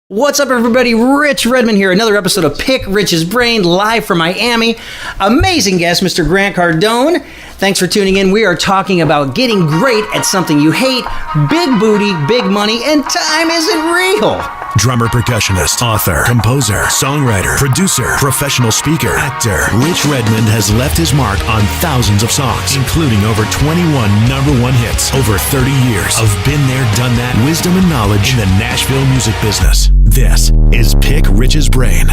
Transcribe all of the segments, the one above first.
What's up, everybody? Rich Redmond here. Another episode of Pick Rich's Brain, live from Miami. Amazing guest, Mr. Grant Cardone. Thanks for tuning in. We are talking about getting great at something you hate, big booty, big money, and time isn't real. Drummer, percussionist, author, composer, songwriter, producer, professional speaker, actor. Rich Redmond has left his mark on thousands of songs, including over 21 number one hits, over 30 years of been there, done that, wisdom and knowledge in the Nashville music business. This is Pick Rich's Brain.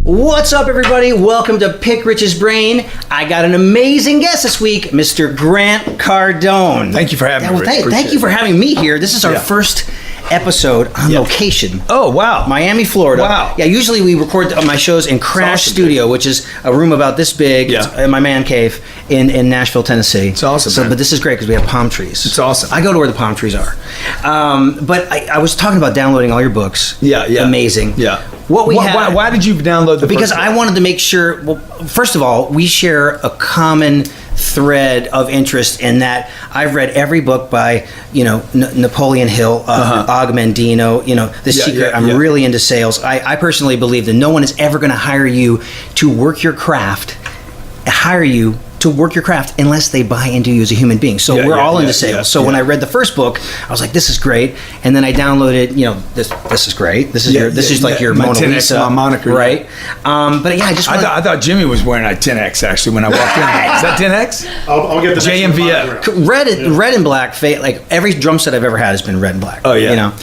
What's up, everybody? Welcome to Pick Rich's Brain. I got an amazing guest this week, Mr. Grant Cardone. Thank you for having me, Rich. Thank you for having me here. This is our first episode on location. Oh, wow. Miami, Florida. Wow. Yeah, usually we record my shows in Crash Studio, which is a room about this big, in my man cave in Nashville, Tennessee. It's awesome, man. But this is great because we have palm trees. It's awesome. I go to where the palm trees are. But I was talking about downloading all your books. Yeah. Amazing. Yeah. Why did you download the Because first I wanted to make sure, well, first of all, we share a common thread of interest in that I've read every book by, Napoleon Hill, Og Mandino, The Secret. I'm really into sales. I personally believe that no one is ever going to hire you to work your craft, unless they buy into you as a human being. So we're all into sales. So when I read the first book, I was like, this is great. And then I downloaded, this is great. This is your my Mona 10X, Lisa. my moniker. Right. I thought Jimmy was wearing a 10X actually when I walked in. Is that 10X? I'll get the JMVO. Red and black, like every drum set I've ever had has been red and black. Oh, yeah.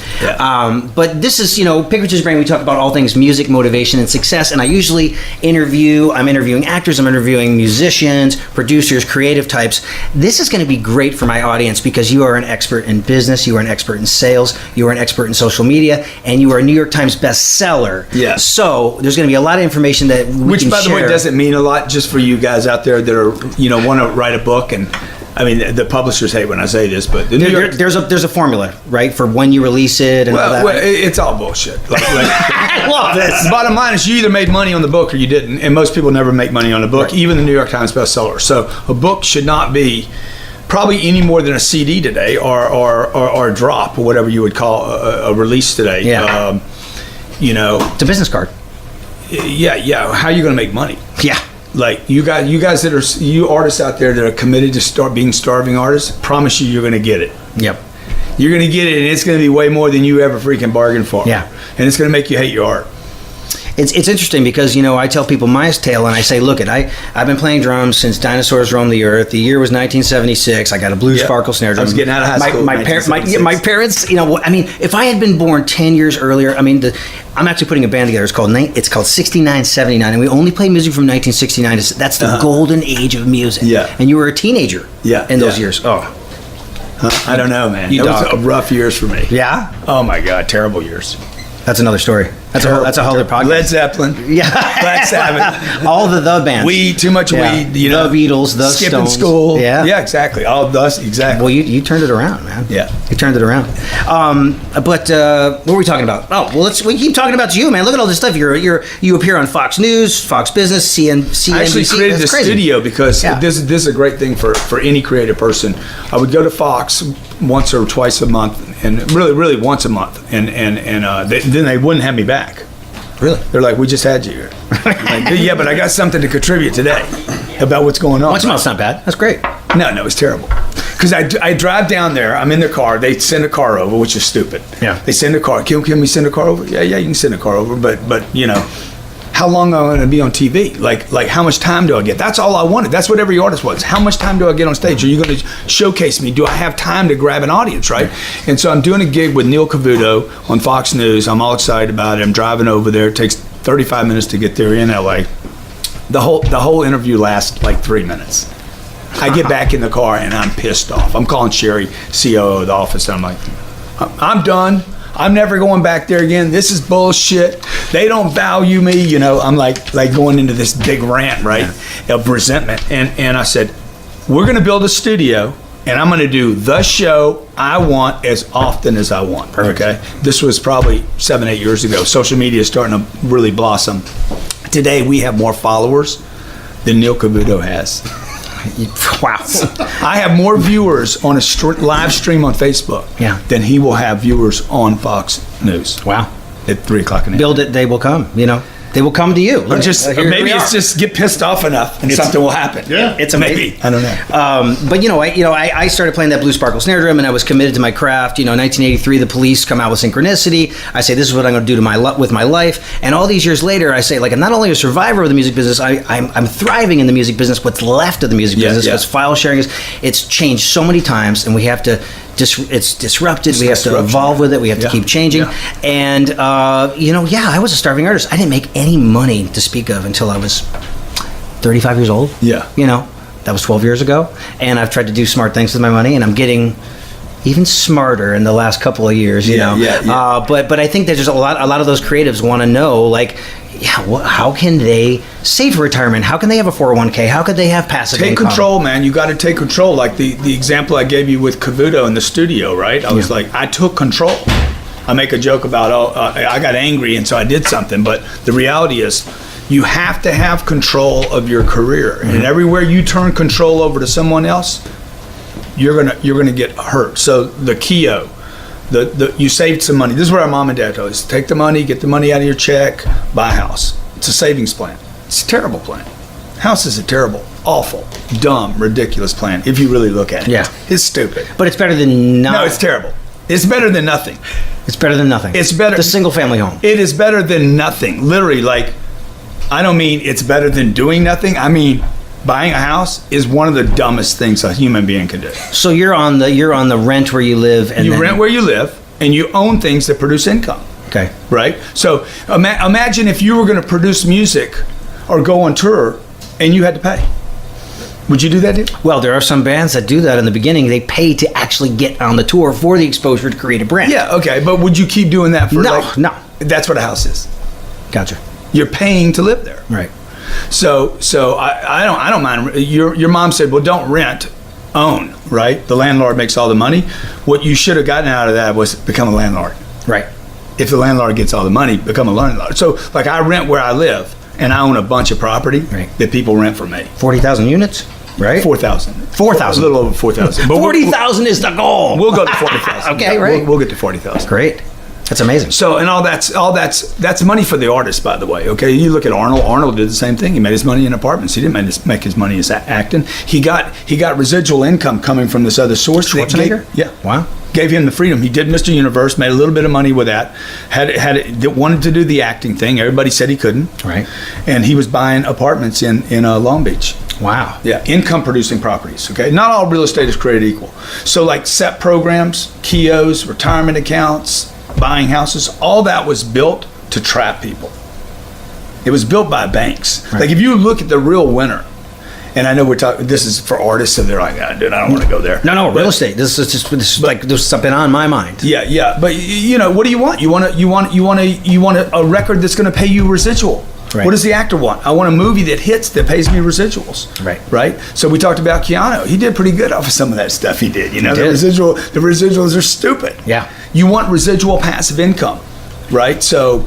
But this is, Pick Rich's Brain, we talk about all things music, motivation, and success. And I usually I'm interviewing actors, I'm interviewing musicians, producers, creative types. This is going to be great for my audience because you are an expert in business, you are an expert in sales, you are an expert in social media, and you are a New York Times bestseller. Yeah. So there's going to be a lot of information that we can share. Which, by the way, doesn't mean a lot just for you guys out there that are, want to write a book. And I mean, the publishers hate when I say this, but there's a formula, right, for when you release it and all that. Well, it's all bullshit. I love this. The bottom line is you either made money on the book or you didn't, and most people never make money on a book, even the New York Times bestseller. So a book should not be probably any more than a CD today or a drop or whatever you would call a release today. Yeah. It's a business card. Yeah. How are you going to make money? Yeah. Like you guys that are you artists out there that are committed to start being starving artists, promise you're going to get it. Yep. You're going to get it, and it's going to be way more than you ever freaking bargained for. Yeah. And it's going to make you hate your art. It's interesting because, I tell people my tale and I say, look, I've been playing drums since dinosaurs roamed the earth. The year was 1976. I got a blue sparkle snare drum. I was getting out of high school. My parents, if I had been born 10 years earlier, I'm actually putting a band together. It's called 6979, and we only play music from 1969. That's the golden age of music. Yeah. And you were a teenager in those years. Oh. I don't know, man. Those were rough years for me. Yeah? Oh, my God. Terrible years. That's another story. That's a whole other podcast. Led Zeppelin. Yeah. Led Zeppelin. All the bands. Weed, too much weed. The Beatles, the Skipping Stones. school. Yeah. Yeah, exactly. Exactly. Well, you turned it around, man. Yeah. You turned it around. But what were we talking about? Oh, well, we keep talking about you, man. Look at all this stuff. You appear on Fox News, Fox Business, CNBC. I actually created the studio because this is a great thing for any creative person. I would go to Fox once or twice a month, and really once a month, and then they wouldn't have me back. Really? They're like, we just had you here. Like, yeah, but I got something to contribute today about what's going on. Once a month's not bad. That's great. No, it's terrible. Because I drive down there. I'm in their car. They send a car over, which is stupid. Yeah. They send a car. Can we send a car over? Yeah, you can send a car over. But how long am I going to be on TV? Like how much time do I get? That's all I wanted. That's what every artist wants. How much time do I get on stage? Are you going to showcase me? Do I have time to grab an audience, right? And so I'm doing a gig with Neil Cavuto on Fox News. I'm all excited about it. I'm driving over there. It takes 35 minutes to get there in LA. The whole interview lasts like 3 minutes. I get back in the car and I'm pissed off. I'm calling Sherry, COO of the office, and I'm like, I'm done. I'm never going back there again. This is bullshit. They don't value me. I'm like going into this big rant, right, of resentment. And I said, we're going to build a studio, and I'm going to do the show I want as often as I want. Perfect. Okay. This was probably 7-8 years ago. Social media is starting to really blossom. Today we have more followers than Neil Cavuto has. Wow. I have more viewers on a live stream on Facebook than he will have viewers on Fox News. Wow. at 3 o'clock in the Build it, they will come. They will come to you. Or just Here maybe we it's are. just get pissed off enough and something will happen. Yeah. It's amazing. Maybe. I don't know. But I started playing that Blue Sparkle snare drum, and I was committed to my craft. 1983, the Police come out with Synchronicity. I say, this is what I'm going to do with my life. And all these years later, I say, like, I'm not only a survivor of the music business, I'm thriving in the music business. What's left of the music business, what's file sharing is, it's changed so many times, and we have to. It's disrupted. We have to evolve with it. We have to keep changing. Yeah. And I was a starving artist. I didn't make any money to speak of until I was 35 years old. Yeah. That was 12 years ago. And I've tried to do smart things with my money, and I'm getting even smarter in the last couple of years. But I think that there's a lot of those creatives want to know, like, how can they save for retirement? How can they have a 401k? How could they have passive Take income? control, man. You got to take control. Like the example I gave you with Cavuto in the studio, right? I was like, I took control. I make a joke about, I got angry and so I did something. But the reality is, you have to have control of your career. Mm-hmm. And everywhere you turn control over to someone else, you're gonna get hurt. So the Keo, you saved some money. This is what our mom and dad told us: take the money, get the money out of your check, buy a house. It's a savings plan. It's a terrible plan. House is a terrible, awful, dumb, ridiculous plan if you really look at it. Yeah. It's stupid. But it's better than not. No, it's terrible. It's better than nothing. It's better than nothing. It's better. The single family home. It is better than nothing. Literally, like, I don't mean it's better than doing nothing. I mean, buying a house is one of the dumbest things a human being can do. So you're on the rent where you live, and You rent where you live, and you own things that produce income. Okay. Right? So imagine if you were going to produce music or go on tour and you had to pay. Would you do that, dude? Well, there are some bands that do that in the beginning. They pay to actually get on the tour for the exposure to create a brand. Yeah, okay. But would you keep doing that for No. That's what a house is. Gotcha. You're paying to live there. Right. So I don't mind. Your mom said, well, don't rent, own, right? The landlord makes all the money. What you should have gotten out of that was become a landlord. Right. If the landlord gets all the money, become a landlord. So, like, I rent where I live, and I own a bunch of property that people rent from me. 40,000 units, right? 4,000. 4,000. A little over 4,000. 40,000 is the goal. We'll go to 40,000. Okay, right. We'll get to 40,000. Great. That's amazing. So, and that's money for the artist, by the way. Okay, you look at Arnold. Arnold did the same thing. He made his money in apartments. He didn't make his money as acting. He got residual income coming from this other source. Schwarzenegger? Yeah. Wow. Gave him the freedom. He did Mr. Universe, made a little bit of money with that. Wanted to do the acting thing. Everybody said he couldn't. Right. And he was buying apartments in Long Beach. Wow. Yeah, income producing properties. Okay, not all real estate is created equal. So, like, set programs, Keos, retirement accounts, buying houses, all that was built to trap people. It was built by banks. Right. Like, if you look at the real winner, and I know we're talking, this is for artists, and they're like, dude, I don't want to go there. No, real estate. This is like there's something on my mind. Yeah. But what do you want? You want a record that's going to pay you residual. Right. What does the actor want? I want a movie that hits, that pays me residuals. Right. So we talked about Keanu. He did pretty good off of some of that stuff he did. The residuals are stupid. Yeah. You want residual passive income, right? So.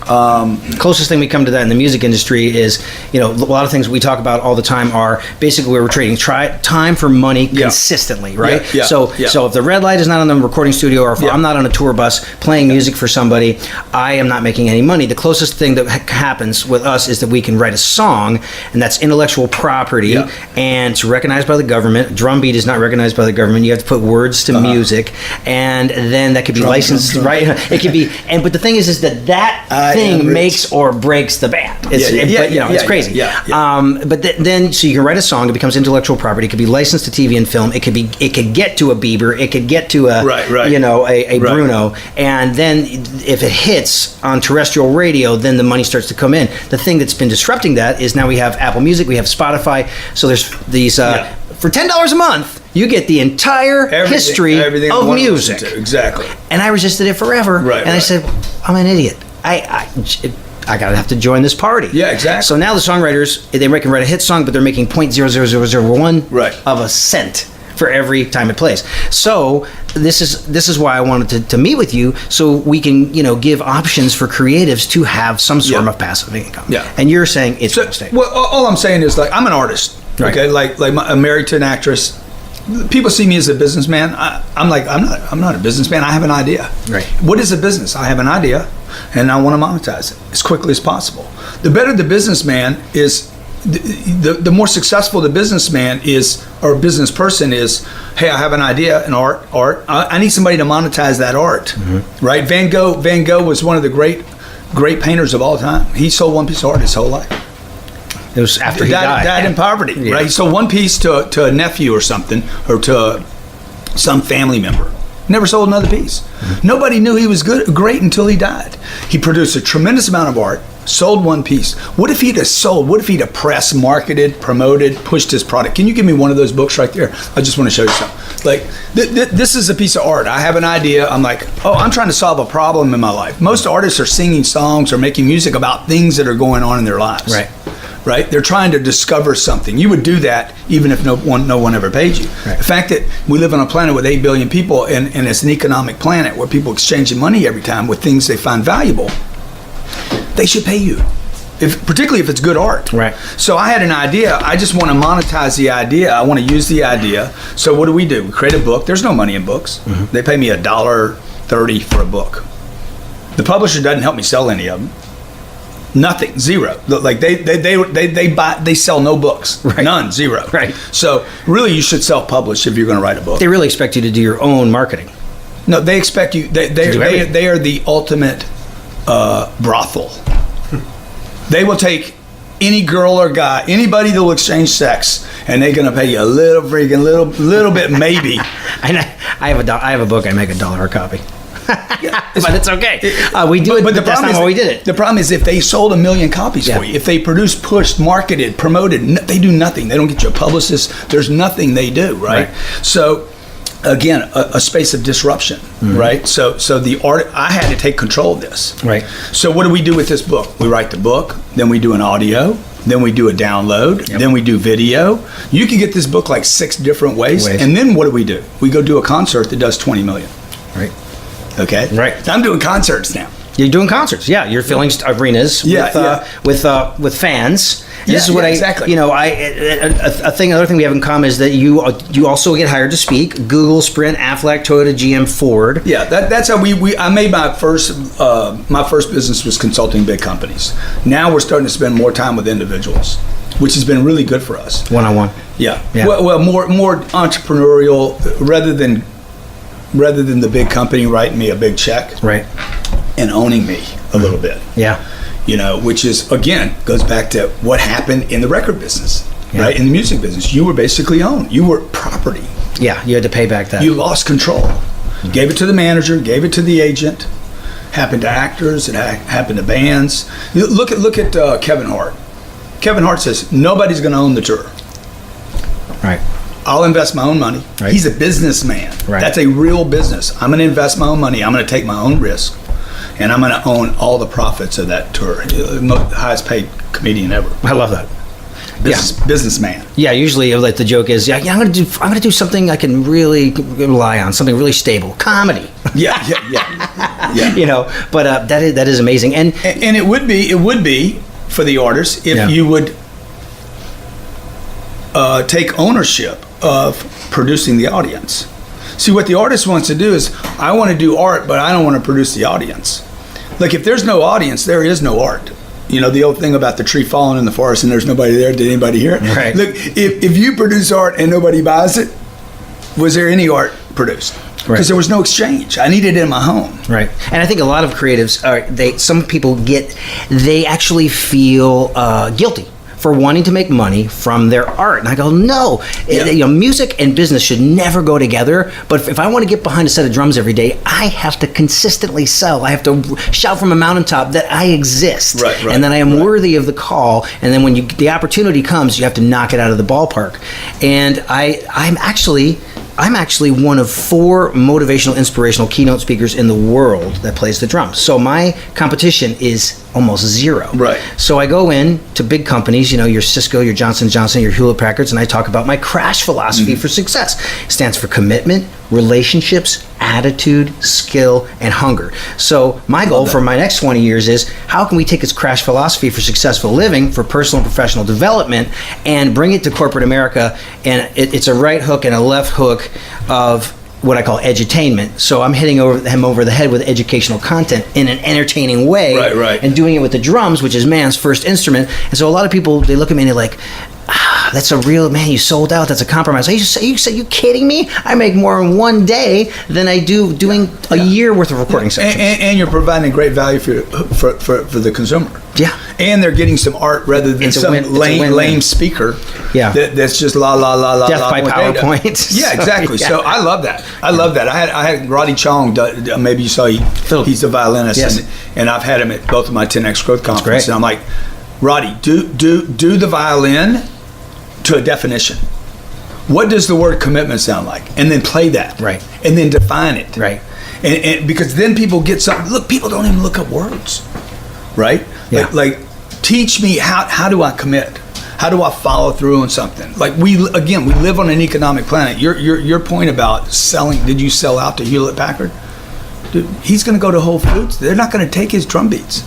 Closest thing we come to that in the music industry is, a lot of things we talk about all the time are basically where we're trading time for money consistently, right? Yeah. So if the red light is not on the recording studio, or if I'm not on a tour bus playing music for somebody, I am not making any money. The closest thing that happens with us is that we can write a song, and that's intellectual property, and it's recognized by the government. Drum beat is not recognized by the government. You have to put words to music, and then that could be licensed, right? It could be, but the thing is that thing makes or breaks the band. It's crazy. But then, so you can write a song. It becomes intellectual property. It could be licensed to TV and film. It could get to a Bieber. It could get to a Bruno. And then, if it hits on terrestrial radio, then the money starts to come in. The thing that's been disrupting that is now we have Apple Music, we have Spotify. So there's these for $10 a month. You get the entire history of music. Exactly. And I resisted it forever. I said, I'm an idiot. I gotta have to join this party. Yeah, exactly. So now the songwriters, they can write a hit song, but they're making 0.00001 of a cent for every time it plays. So this is why I wanted to meet with you, so we can give options for creatives to have some sort of passive income. Yeah. And you're saying it's real estate. Well, all I'm saying is, like, I'm an artist. Right. Okay, like I'm married to an actress. people see me as a businessman. I'm not a businessman. I have an idea. Right. What is a business? I have an idea, and I want to monetize it as quickly as possible. The better the businessman is, the more successful the businessman is, or business person is. Hey, I have an idea, an art. I need somebody to monetize that art. Right. Van Gogh was one of the great painters of all time. He sold one piece of art his whole life. It was after he died in poverty, right? He sold one piece to a nephew or something, or to some family member. Never sold another piece. Nobody knew he was great until he died. He produced a tremendous amount of art, sold one piece. What if he'd have pressed, marketed, promoted, pushed his product? Can you give me one of those books right there? I just want to show you something. Like, this is a piece of art. I have an idea. I'm like, I'm trying to solve a problem in my life. Most artists are singing songs or making music about things that are going on in their lives. Right? They're trying to discover something. You would do that even if no one ever paid you. Right. The fact that we live on a planet with 8 billion people, and it's an economic planet where people exchanging money every time with things they find valuable, they should pay you, particularly if it's good art. Right. So I had an idea. I just want to monetize the idea. I want to use the idea. So what do? We create a book. There's no money in books. They pay me $1.30 for a book. The publisher doesn't help me sell any of them. Nothing, zero. Like they sell no books, right. None, zero. Right. So really, you should self-publish if you're going to write a book. They really expect you to do your own marketing. No, they expect you. They are the ultimate brothel. They will take any girl or guy, anybody that will exchange sex, and they're going to pay you a little bit, maybe. I have a book. I make $1 a copy. But it's okay. We do it, but that's not how we did it. The problem is if they sold 1 million copies for you, if they produced, pushed, marketed, promoted, they do nothing. They don't get you a publicist. There's nothing they do, right? So, again, a space of disruption, right? So the art, I had to take control of this. Right. So what do we do with this book? We write the book, then we do an audio, then we do a download, then we do video. You can get this book like 6 different ways. And then what do? We go do a concert that does 20 million. Right. Okay. Right. I'm doing concerts now. You're doing concerts, You're filling arenas with fans. This is what exactly. Another thing we have in common is that you also get hired to speak. Google, Sprint, Aflac, Toyota, GM, Ford. Yeah, that's how I made my first business was consulting big companies. Now we're starting to spend more time with individuals, which has been really good for us. One-on-one. Yeah. Well, more entrepreneurial rather than the big company writing me a big check. Right. And owning me a little bit. Yeah. Which is, again, goes back to what happened in the record business, right? In the music business, you were basically owned. You were property. Yeah, you had to pay back that. You lost control. Gave it to the manager, gave it to the agent. Happened to actors, it happened to bands. Look at Kevin Hart. Kevin Hart says, nobody's going to own the tour. Right. I'll invest my own money. Right. He's a businessman. Right. That's a real business. I'm going to invest my own money. I'm going to take my own risk. And I'm going to own all the profits of that tour. The highest paid comedian ever. I love that. Businessman. Yeah, usually like the joke is, I'm going to do something I can really rely on, something really stable, comedy. Yeah. But that is amazing, and it would be for the artists if you would take ownership of producing the audience. See, what the artist wants to do is, I want to do art, but I don't want to produce the audience. Like, if there's no audience, there is no art. The old thing about the tree falling in the forest and there's nobody there. Did anybody hear it? Right. Look, if you produce art and nobody buys it, was there any art produced? Because there was no exchange. I needed it in my home. Right. And I think a lot of creatives some people actually feel guilty for wanting to make money from their art. And I go, no, music and business should never go together. But if I want to get behind a set of drums every day, I have to consistently sell. I have to shout from a mountaintop that I exist. Right. And that I am worthy of the call. And then when the opportunity comes, you have to knock it out of the ballpark. And I'm actually one of 4 motivational, inspirational keynote speakers in the world that plays the drums. So my competition is almost zero. Right. So I go in to big companies, your Cisco, your Johnson & Johnson, your Hewlett Packards, and I talk about my crash philosophy for success. It stands for commitment, relationships, attitude, skill, and hunger. So my goal for my next 20 years is how can we take this crash philosophy for successful living, for personal and professional development, and bring it to corporate America? And it's a right hook and a left hook of what I call edutainment. So I'm hitting him over the head with educational content in an entertaining way, right. and doing it with the drums, which is man's first instrument. And so a lot of people, they look at me and they're like, that's a real, man, you sold out, that's a compromise. You kidding me? I make more in one day than I do doing a year worth of recording sessions. And you're providing great value for the consumer. Yeah. And they're getting some art rather than some lame speaker. Yeah. That's just la la la la. Death la by PowerPoint. Yeah, exactly. Yeah. So I love that. I love that. I had Roddy Chong. Maybe you saw he's a violinist, yes. and I've had him at both of my 10X Growth conferences. Great. And I'm like, Roddy, do the violin to a definition. What does the word commitment sound like? And then play that. Right. And then define it. Right. And because then people get something. Look, people don't even look up words. Right? Yeah. Like teach me how do I commit? How do I follow through on something? Like we live on an economic planet. Your point about selling, did you sell out to Hewlett Packard? Dude, he's going to go to Whole Foods. They're not going to take his drum beats.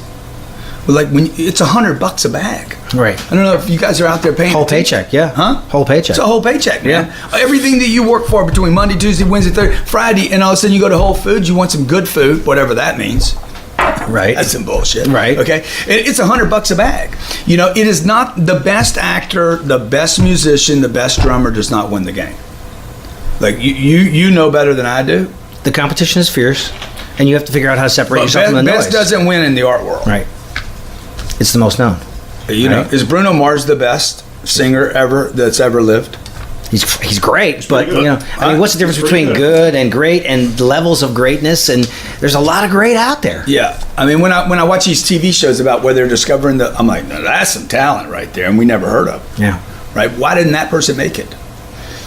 But like when it's $100 a bag. Right. I don't know if you guys are out there paying Whole attention. paycheck, yeah. Huh? Whole paycheck. It's a whole paycheck, man. Yeah. Everything that you work for between Monday, Tuesday, Wednesday, Thursday, Friday, and all of a sudden you go to Whole Foods, you want some good food, whatever that means. Right. That's some bullshit. Right. Okay. It's $100 a bag. It is not the best actor, the best musician, the best drummer does not win the game. Like you know better than I do. The competition is fierce, and you have to figure out how to separate yourself from the noise. Best doesn't win in the art world. Right. It's the most known. Right? Is Bruno Mars the best singer that's ever lived? He's great, but what's the difference between good and great and levels of greatness? And there's a lot of great out there. Yeah, I mean, when I watch these TV shows about where they're discovering I'm like, no, that's some talent right there, and we never heard of. Yeah. Right? Why didn't that person make it?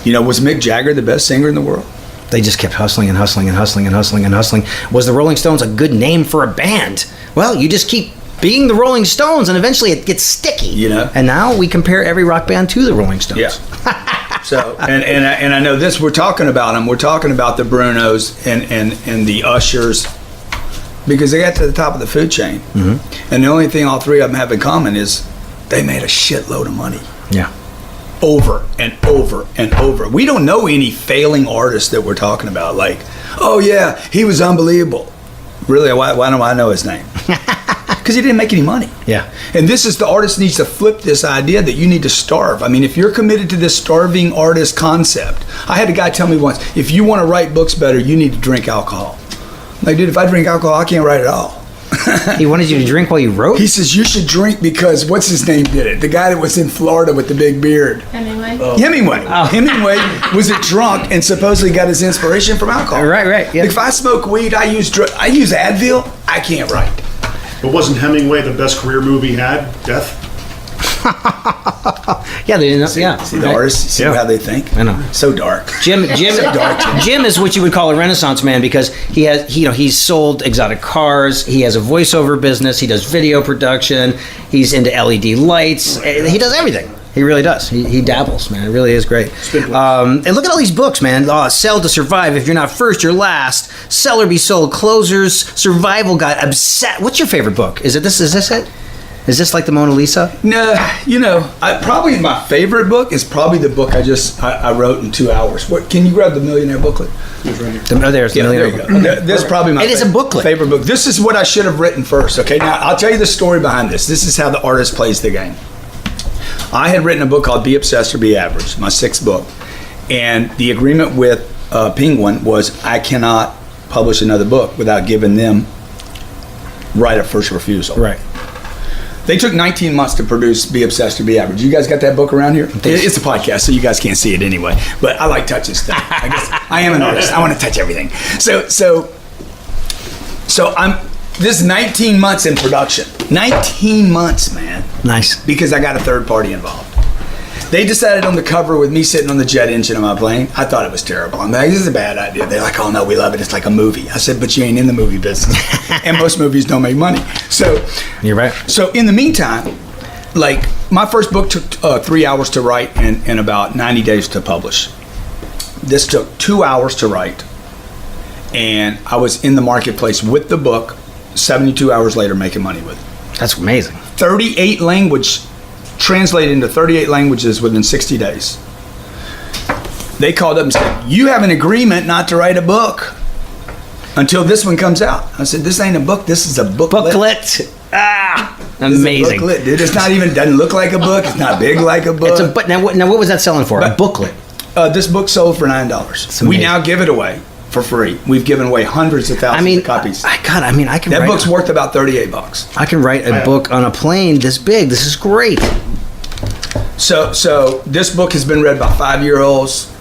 Was Mick Jagger the best singer in the world? They just kept hustling and hustling and hustling and hustling and hustling. Was the Rolling Stones a good name for a band? Well, you just keep being the Rolling Stones, and eventually it gets sticky. And now we compare every rock band to the Rolling Stones. Yeah. So, and I know this. We're talking about them. We're talking about the Brunos and the Ushers because they got to the top of the food chain. Mm-hmm. And the only thing all three of them have in common is they made a shitload of money. Yeah. Over and over and over. We don't know any failing artists that we're talking about. Like, oh yeah, he was unbelievable. Really? Why don't I know his name? Because he didn't make any money. Yeah. And the artist needs to flip this idea that you need to starve. I mean, if you're committed to this starving artist concept, I had a guy tell me once, if you want to write books better, you need to drink alcohol. I'm like, dude, if I drink alcohol, I can't write at all. He wanted you to drink while you wrote? He says, you should drink because, what's his name did it? The guy that was in Florida with the big beard. Hemingway. Hemingway. Oh. Hemingway was a drunk and supposedly got his inspiration from alcohol. Right. Yeah. If I smoke weed, I use Advil, I can't write. But wasn't Hemingway the best career movie he had? Death? Yeah, they didn't. See the artists. See how they think. I know. So dark. Jim is what you would call a Renaissance man because he has, he's sold exotic cars. He has a voiceover business. He does video production. He's into LED lights. He does everything. He really does. He dabbles, man. It really is great. And look at all these books, man. Sell to Survive. If you're not first, you're last. Sell or Be Sold. Closers. Survival Guide. Obsessed. What's your favorite book? Is this it? Is this like the Mona Lisa? No, probably my favorite book is probably the book I wrote in 2 hours. What? Can you grab the Millionaire booklet? There's the Millionaire booklet. This is probably my a booklet. favorite book. This is what I should have written first. Okay, now I'll tell you the story behind this. This is how the artist plays the game. I had written a book called Be Obsessed or Be Average, my 6th book, and the agreement with Penguin was I cannot publish another book without giving them right of first refusal. Right. They took 19 months to produce Be Obsessed or Be Average. You guys got that book around here? It's a podcast, so you guys can't see it anyway. But I like touching stuff. I guess I am an artist. I want to touch everything. So I'm this is 19 months in production. 19 months, man. Nice. Because I got a third party involved. They decided on the cover with me sitting on the jet engine of my plane. I thought it was terrible. I'm like, this is a bad idea. They're like, oh no, we love it. It's like a movie. I said, but you ain't in the movie business. And most movies don't make money. So You're right. So in the meantime, like my first book took 3 hours to write and about 90 days to publish. This took 2 hours to write. And I was in the marketplace with the book 72 hours later making money with it. That's amazing. 38 language, translated into 38 languages within 60 days. They called up and said, you have an agreement not to write a book until this one comes out. I said, this ain't a book, this is a booklet. Booklet. Ah, This is a amazing. booklet, dude. It's not even, doesn't look like a book, it's not big like a book. It's a, but now what was that selling for? A booklet. This book sold for $9. We amazing. now give it away for free. We've given away hundreds of thousands of copies. I can That write, book's worth about $38. I can write a book on a plane this big. This is great. So this book has been read by 5-year-olds,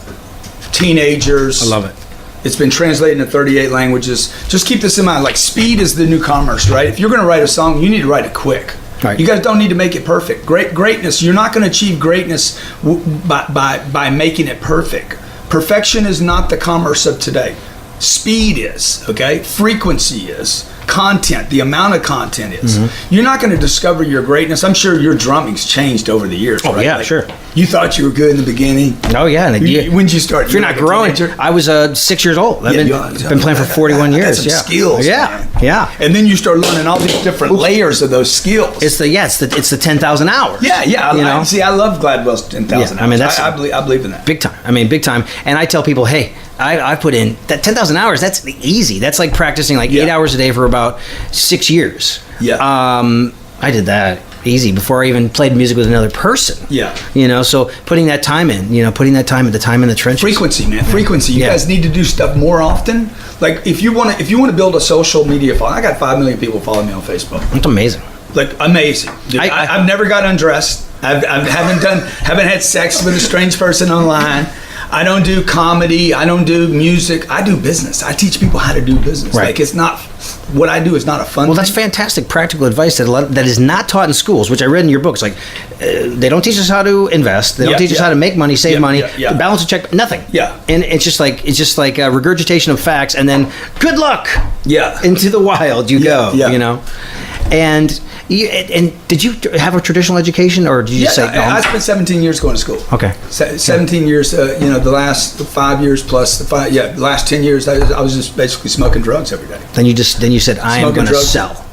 teenagers. I love it. It's been translated into 38 languages. Just keep this in mind. Like, speed is the new commerce, right? If you're going to write a song, you need to write it quick. Right. You guys don't need to make it perfect. Greatness, you're not going to achieve greatness by making it perfect. Perfection is not the commerce of today. Speed is, okay? Frequency is. Content, the amount of content is. Mm-hmm. You're not going to discover your greatness. I'm sure your drumming's changed over the years, Oh, right? yeah, sure. You thought you were good in the beginning. Oh yeah, and When did you start? if you're not growing, I was 6 years old. I've been playing for 41 years. Some Yeah, skills. Yeah, man. yeah. And then you start learning all these different layers of those skills. It's the 10,000 hours. yeah. You know? See, I love Gladwell's 10,000. Yeah, I mean, that's- I believe in that. Big time. I mean, big time. And I tell people, hey, I put in that 10,000 hours. That's easy. That's like practicing like 8 hours a day for about 6 years. Yeah. I did that easy before I even played music with another person. Yeah. You know, so putting that time in. You know, putting that time in the trenches. Frequency, man. Frequency. You Yeah. guys need to do stuff more often. Like if you want to build a social media following. I got 5 million people following me on Facebook. That's amazing. Like amazing. Dude, I've never got undressed. I haven't had sex with a strange person online. I don't do comedy. I don't do music. I do business. I teach people how to do business. Right. Like it's not what I do is not a fun. Well, that's thing. fantastic practical advice that is not taught in schools, which I read in your books. Like, they don't teach us how to invest. They don't teach us how to make money, save money, balance a check. Nothing. Yeah. And it's just like a regurgitation of facts, and then good luck. Yeah. Into the wild you go. Yeah. You know, and did you have a traditional education, or did you just say no? I spent 17 years going to school. Okay. 17 years. The last 5 years plus the last 10 years, I was just basically smoking drugs every day. Then you said I am going to drugs. sell.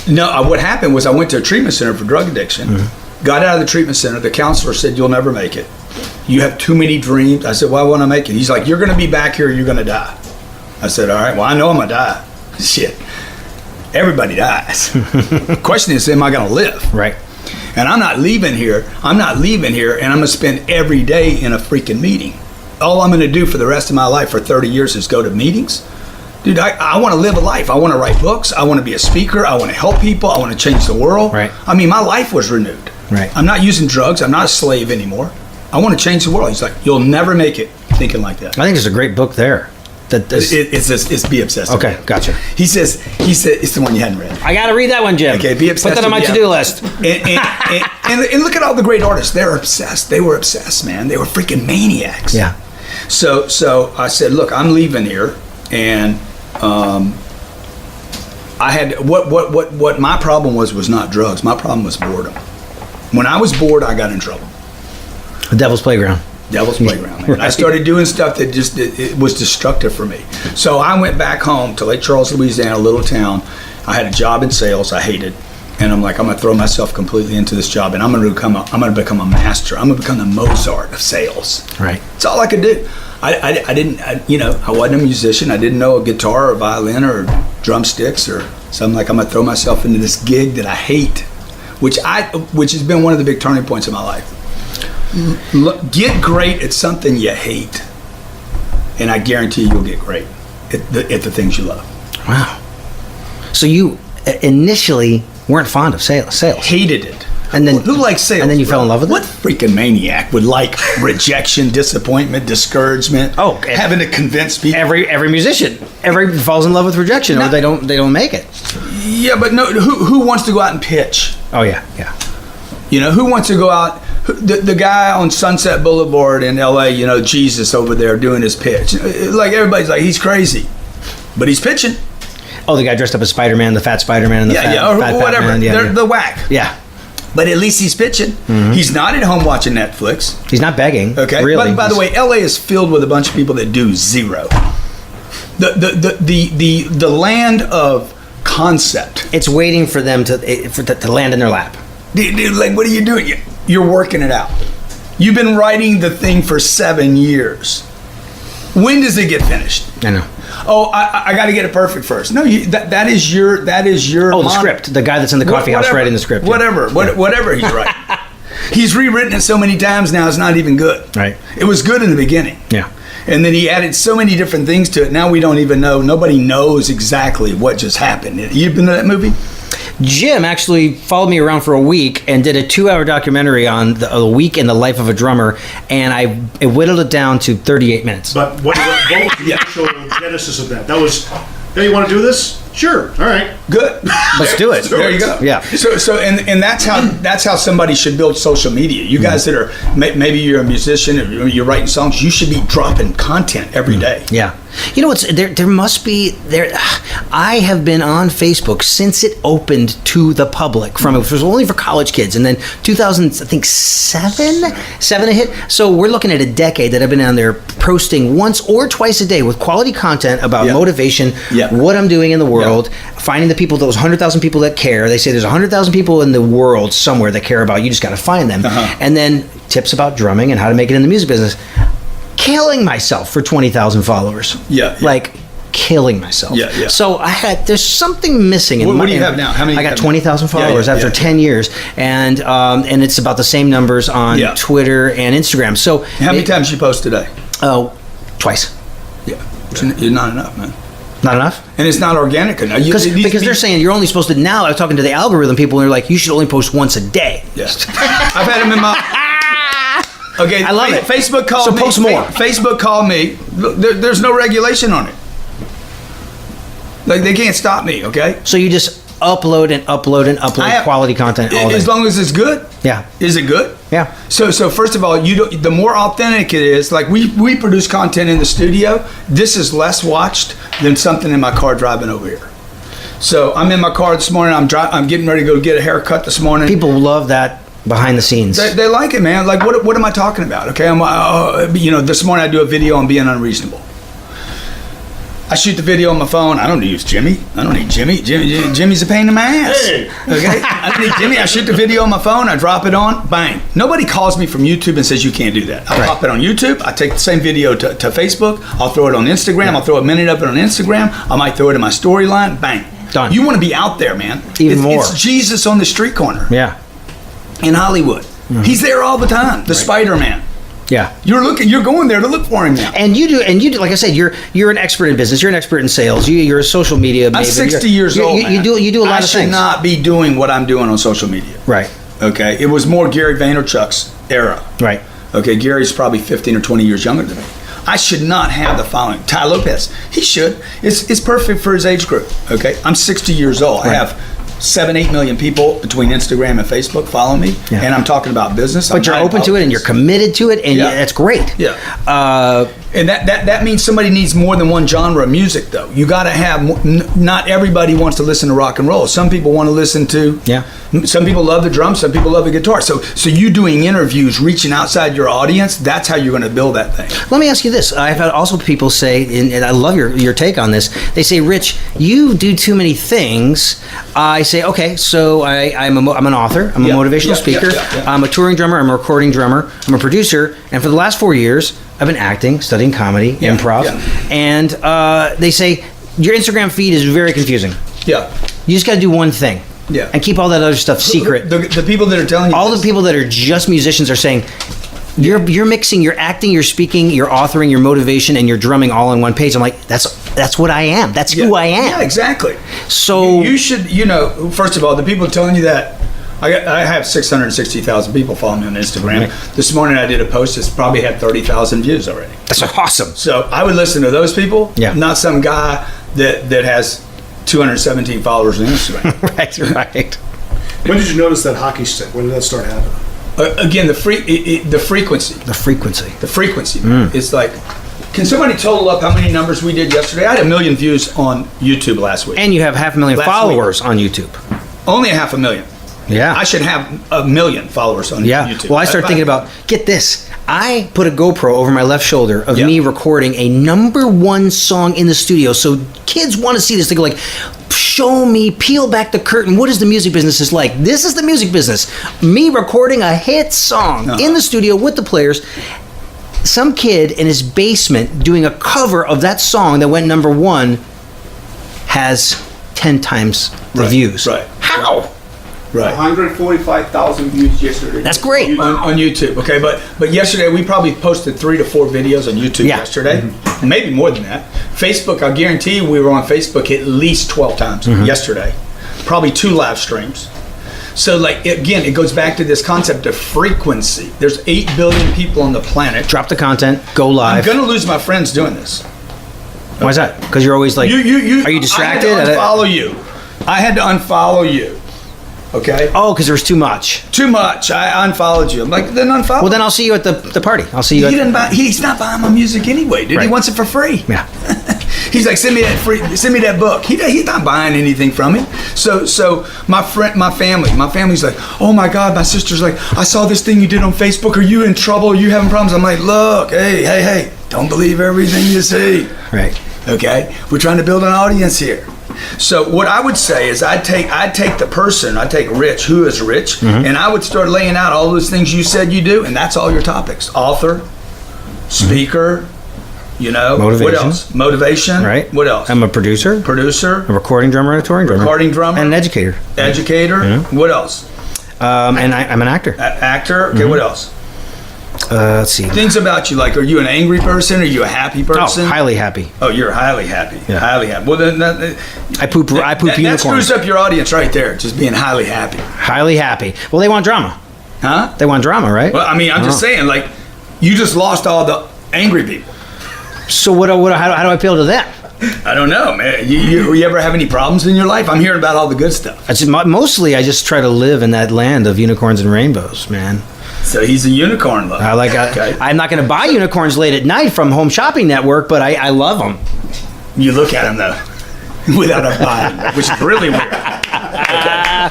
No, what happened was I went to a treatment center for drug addiction. Got out of the treatment center. The counselor said, "You'll never make it. You have too many dreams." I said, "Why won't I make it?" He's like, "You're going to be back here. You're going to die." I said, "All right. Well, I know I'm going to die." Shit. Everybody dies. The question is, am I going to live? Right. And I'm not leaving here. And I'm going to spend every day in a freaking meeting. All I'm going to do for the rest of my life for 30 years is go to meetings. Dude, I want to live a life. I want to write books. I want to be a speaker. I want to help people. I want to change the world. Right. I mean, my life was renewed. Right. I'm not using drugs. I'm not a slave anymore. I want to change the world. He's like, you'll never make it thinking like that. I think there's a great book there. It's Be Obsessed. Okay, gotcha. He said it's the one you hadn't read. I got to read that one, Jim. Okay, Be Obsessed. Put that on my yeah. to-do list. And look at all the great artists. They're obsessed. They were obsessed, man. They were freaking maniacs. Yeah. So I said, look, I'm leaving here, and I had what my problem was not drugs. My problem was boredom. When I was bored, I got in trouble. The Devil's Playground. Devil's Playground, man. Right. I started doing stuff that just it was destructive for me. So I went back home to Lake Charles, Louisiana, a little town. I had a job in sales. I hated, and I'm like, I'm gonna throw myself completely into this job, and I'm gonna become a master. I'm gonna become the Mozart of sales. Right. That's all I could do. I wasn't a musician. I didn't know a guitar or violin or drumsticks or so. I'm like, I'm gonna throw myself into this gig that I hate, which has been one of the big turning points in my life. Get great at something you hate, and I guarantee you'll get great at the things you love. Wow. So you initially weren't fond of sales. Hated it. And then who likes sales? And then you fell in love with it? What freaking maniac would like rejection, disappointment, discouragement? Oh, having to convince people. Every musician falls in love with rejection, or they don't make it. Yeah, but no. Who wants to go out and pitch? Oh yeah. You know, who wants to go out? the guy on Sunset Boulevard in LA, Jesus over there doing his pitch. Like everybody's like, he's crazy, but he's pitching. Oh, the guy dressed up as Spider-Man, the fat Spider-Man, and the fat or whatever. Batman. They're the whack. Yeah. But at least he's pitching. Mm-hmm. He's not at home watching Netflix. He's not begging. Okay. Really. By the way, LA is filled with a bunch of people that do zero. The land of concept. It's waiting for them to land in their lap. Dude, like, what are you doing? You're working it out. You've been writing the thing for 7 years. When does it get finished? I know. Oh, I got to get it perfect first. No, that is your. Oh, the script. The guy that's in the coffee house writing the script. Whatever he's writing. He's rewritten it so many times now. It's not even good. Right. It was good in the beginning. Yeah. And then he added so many different things to it. Now we don't even know. Nobody knows exactly what just happened. You've been to that movie? Jim actually followed me around for a week and did a 2-hour documentary on a week in the life of a drummer, and I whittled it down to 38 minutes. But what was the actual genesis of that? That was, hey, you want to do this? Sure. All right. Good. Let's do it. There you go. Yeah. So and that's how somebody should build social media. You guys that are maybe you're a musician or you're writing songs, you should be dropping content every day. Yeah. You know what's there must be there. I have been on Facebook since it opened to the public. It was only for college kids, and then 2000, I think seven it hit. So we're looking at a decade that I've been on there posting once or twice a day with quality content about motivation, what I'm doing in the world, finding the people, those 100,000 people that care. They say there's 100,000 people in the world somewhere that care about you. Just got to find them, and then tips about drumming and how to make it in the music business. Killing myself for 20,000 followers. Like killing myself. So there's something missing. What do you have now? How many? I got 20,000 followers after 10 years, and it's about the same numbers on Twitter and Instagram. So how many times you post today? Oh, twice. Yeah, it's not enough, man. Not enough? And it's not organic enough. Because they're saying you're only supposed to, now I was talking to the algorithm people, and they're like, you should only post once a day. Yes. I've had them in my... Okay, I love it. Facebook called me. So post more. Facebook called me. There's no regulation on it. Like, they can't stop me, okay? So you just upload quality content all day. As long as it's good. Yeah. Is it good? Yeah. So first of all, the more authentic it is, like we produce content in the studio, this is less watched than something in my car driving over here. So I'm in my car this morning, I'm getting ready to go get a haircut this morning. People love that behind the scenes. They like it, man. Like, what am I talking about? Okay, this morning I do a video on being unreasonable. I shoot the video on my phone. I don't use Jimmy. I don't need Jimmy. Jimmy's a pain in my ass. Hey. Okay? I don't need Jimmy. I shoot the video on my phone. I drop it on. Bang. Nobody calls me from YouTube and says you can't do that. I pop it on YouTube. I take the same video to Facebook. I'll throw it on Instagram. I'll throw a minute of it on Instagram. I might throw it in my storyline. Bang. Done. You want to be out there, man. Even more. It's Jesus on the street corner. Yeah. In Hollywood. Mm-hmm. He's there all the time. The Spider-Man. Yeah. You're going there to look for him now. And you do, like I said, you're an expert in business. You're an expert in sales. You're a social media. I'm 60 years old. You do a lot of things. I should not be doing what I'm doing on social media. Right. Okay. It was more Gary Vaynerchuk's era. Right. Okay. Gary's probably 15 or 20 years younger than me. I should not have the following. Ty Lopez, he should. It's perfect for his age group. Okay. I'm 60 years old. Right. I have 7-8 million people between Instagram and Facebook follow me, and I'm talking about business. But you're open to it, and you're committed to it, and that's great. Yeah. And that means somebody needs more than one genre of music, though. You got to have. Not everybody wants to listen to rock and roll. Some people want to listen to. Yeah. Some people love the drums. Some people love the guitar. So you doing interviews, reaching outside your audience. That's how you're going to build that thing. Let me ask you this. I've had also people say, and I love your take on this. They say, Rich, you do too many things. I say, okay, so I'm an author. I'm a motivational speaker. I'm a touring drummer. I'm a recording drummer. I'm a producer. And for the last 4 years, I've been acting, studying comedy, improv. And they say, your Instagram feed is very confusing. Yeah. You just got to do one thing. Yeah. And keep all that other stuff secret. The people that are telling you all the people that are just musicians are saying, you're mixing your acting, your speaking, your authoring, your motivation, and your drumming all on one page. I'm like, that's what I am. That's who I am. Yeah, exactly. So you should, first of all, the people telling you that, I have 660,000 people following me on Instagram. Mm-hmm. This morning I did a post that's probably had 30,000 views already. That's awesome. So I would listen to those people, not some guy that has 217 followers on Instagram. Right. When did you notice that hockey stick? When did that start happening? Again, the frequency. The frequency. The frequency. It's like, can somebody total up how many numbers we did yesterday? I had 1 million views on YouTube last week. And you have 500,000 followers on YouTube. Only 500,000. Yeah. I should have 1 million followers on YouTube. Well, I started thinking about, get this. I put a GoPro over my left shoulder of me recording a #1 song in the studio. So kids want to see this. They go like, show me, peel back the curtain. What is the music business is like? This is the music business. Me recording a hit song in the studio with the players. Some kid in his basement doing a cover of that song that went #1 has 10 times the views. Right. How? Right. 145,000 views yesterday. That's great. On YouTube, okay, but yesterday we probably posted 3 to 4 videos on YouTube yesterday, maybe more than that. Facebook, I guarantee you, we were on Facebook at least 12 times yesterday, probably 2 live streams. So, like, again, it goes back to this concept of frequency. There's 8 billion people on the planet. Drop the content, go live. I'm gonna lose my friends doing this. Why is that? Because you're always like, are you distracted? I had to unfollow you. I had to unfollow you. Okay. Oh, because there was too much. Too much. I unfollowed you. I'm like, then unfollow. Well, then I'll see you at the party. I'll see you. He's not buying my music anyway, dude. He wants it for free. Yeah. He's like, send me that book. He's not buying anything from me. So my family's like, oh my God, my sister's like, I saw this thing you did on Facebook. Are you in trouble? Are you having problems? I'm like, look, hey, don't believe everything you see. Right. Okay. We're trying to build an audience here. So what I would say is I take Rich, who is Rich, and I would start laying out all those things you said you do, and that's all your topics. Author, speaker, Motivation. What else? Motivation. Right. What else? I'm a producer, a recording drummer, and a touring drummer. Recording drummer. And an educator. What else? And I'm an actor. Actor. Okay, what else? Let's see. Things about you, like, are you an angry person? Are you a happy person? Oh, highly happy. Oh, you're highly happy. Yeah. Highly happy. Well, then I poop that unicorns. screws up your audience right there, just being highly happy. Highly happy. Well, they want drama. Huh? They want drama, right? Well, I mean, I'm just saying, like, you just lost all the angry people. So how do I appeal to them? I don't know, man. You ever have any problems in your life? I'm hearing about all the good stuff. Mostly, I just try to live in that land of unicorns and rainbows, man. So he's a unicorn lover. Okay. I'm not going to buy unicorns late at night from Home Shopping Network, but I love them. You look at them, though, without a buy, which is really weird. Okay.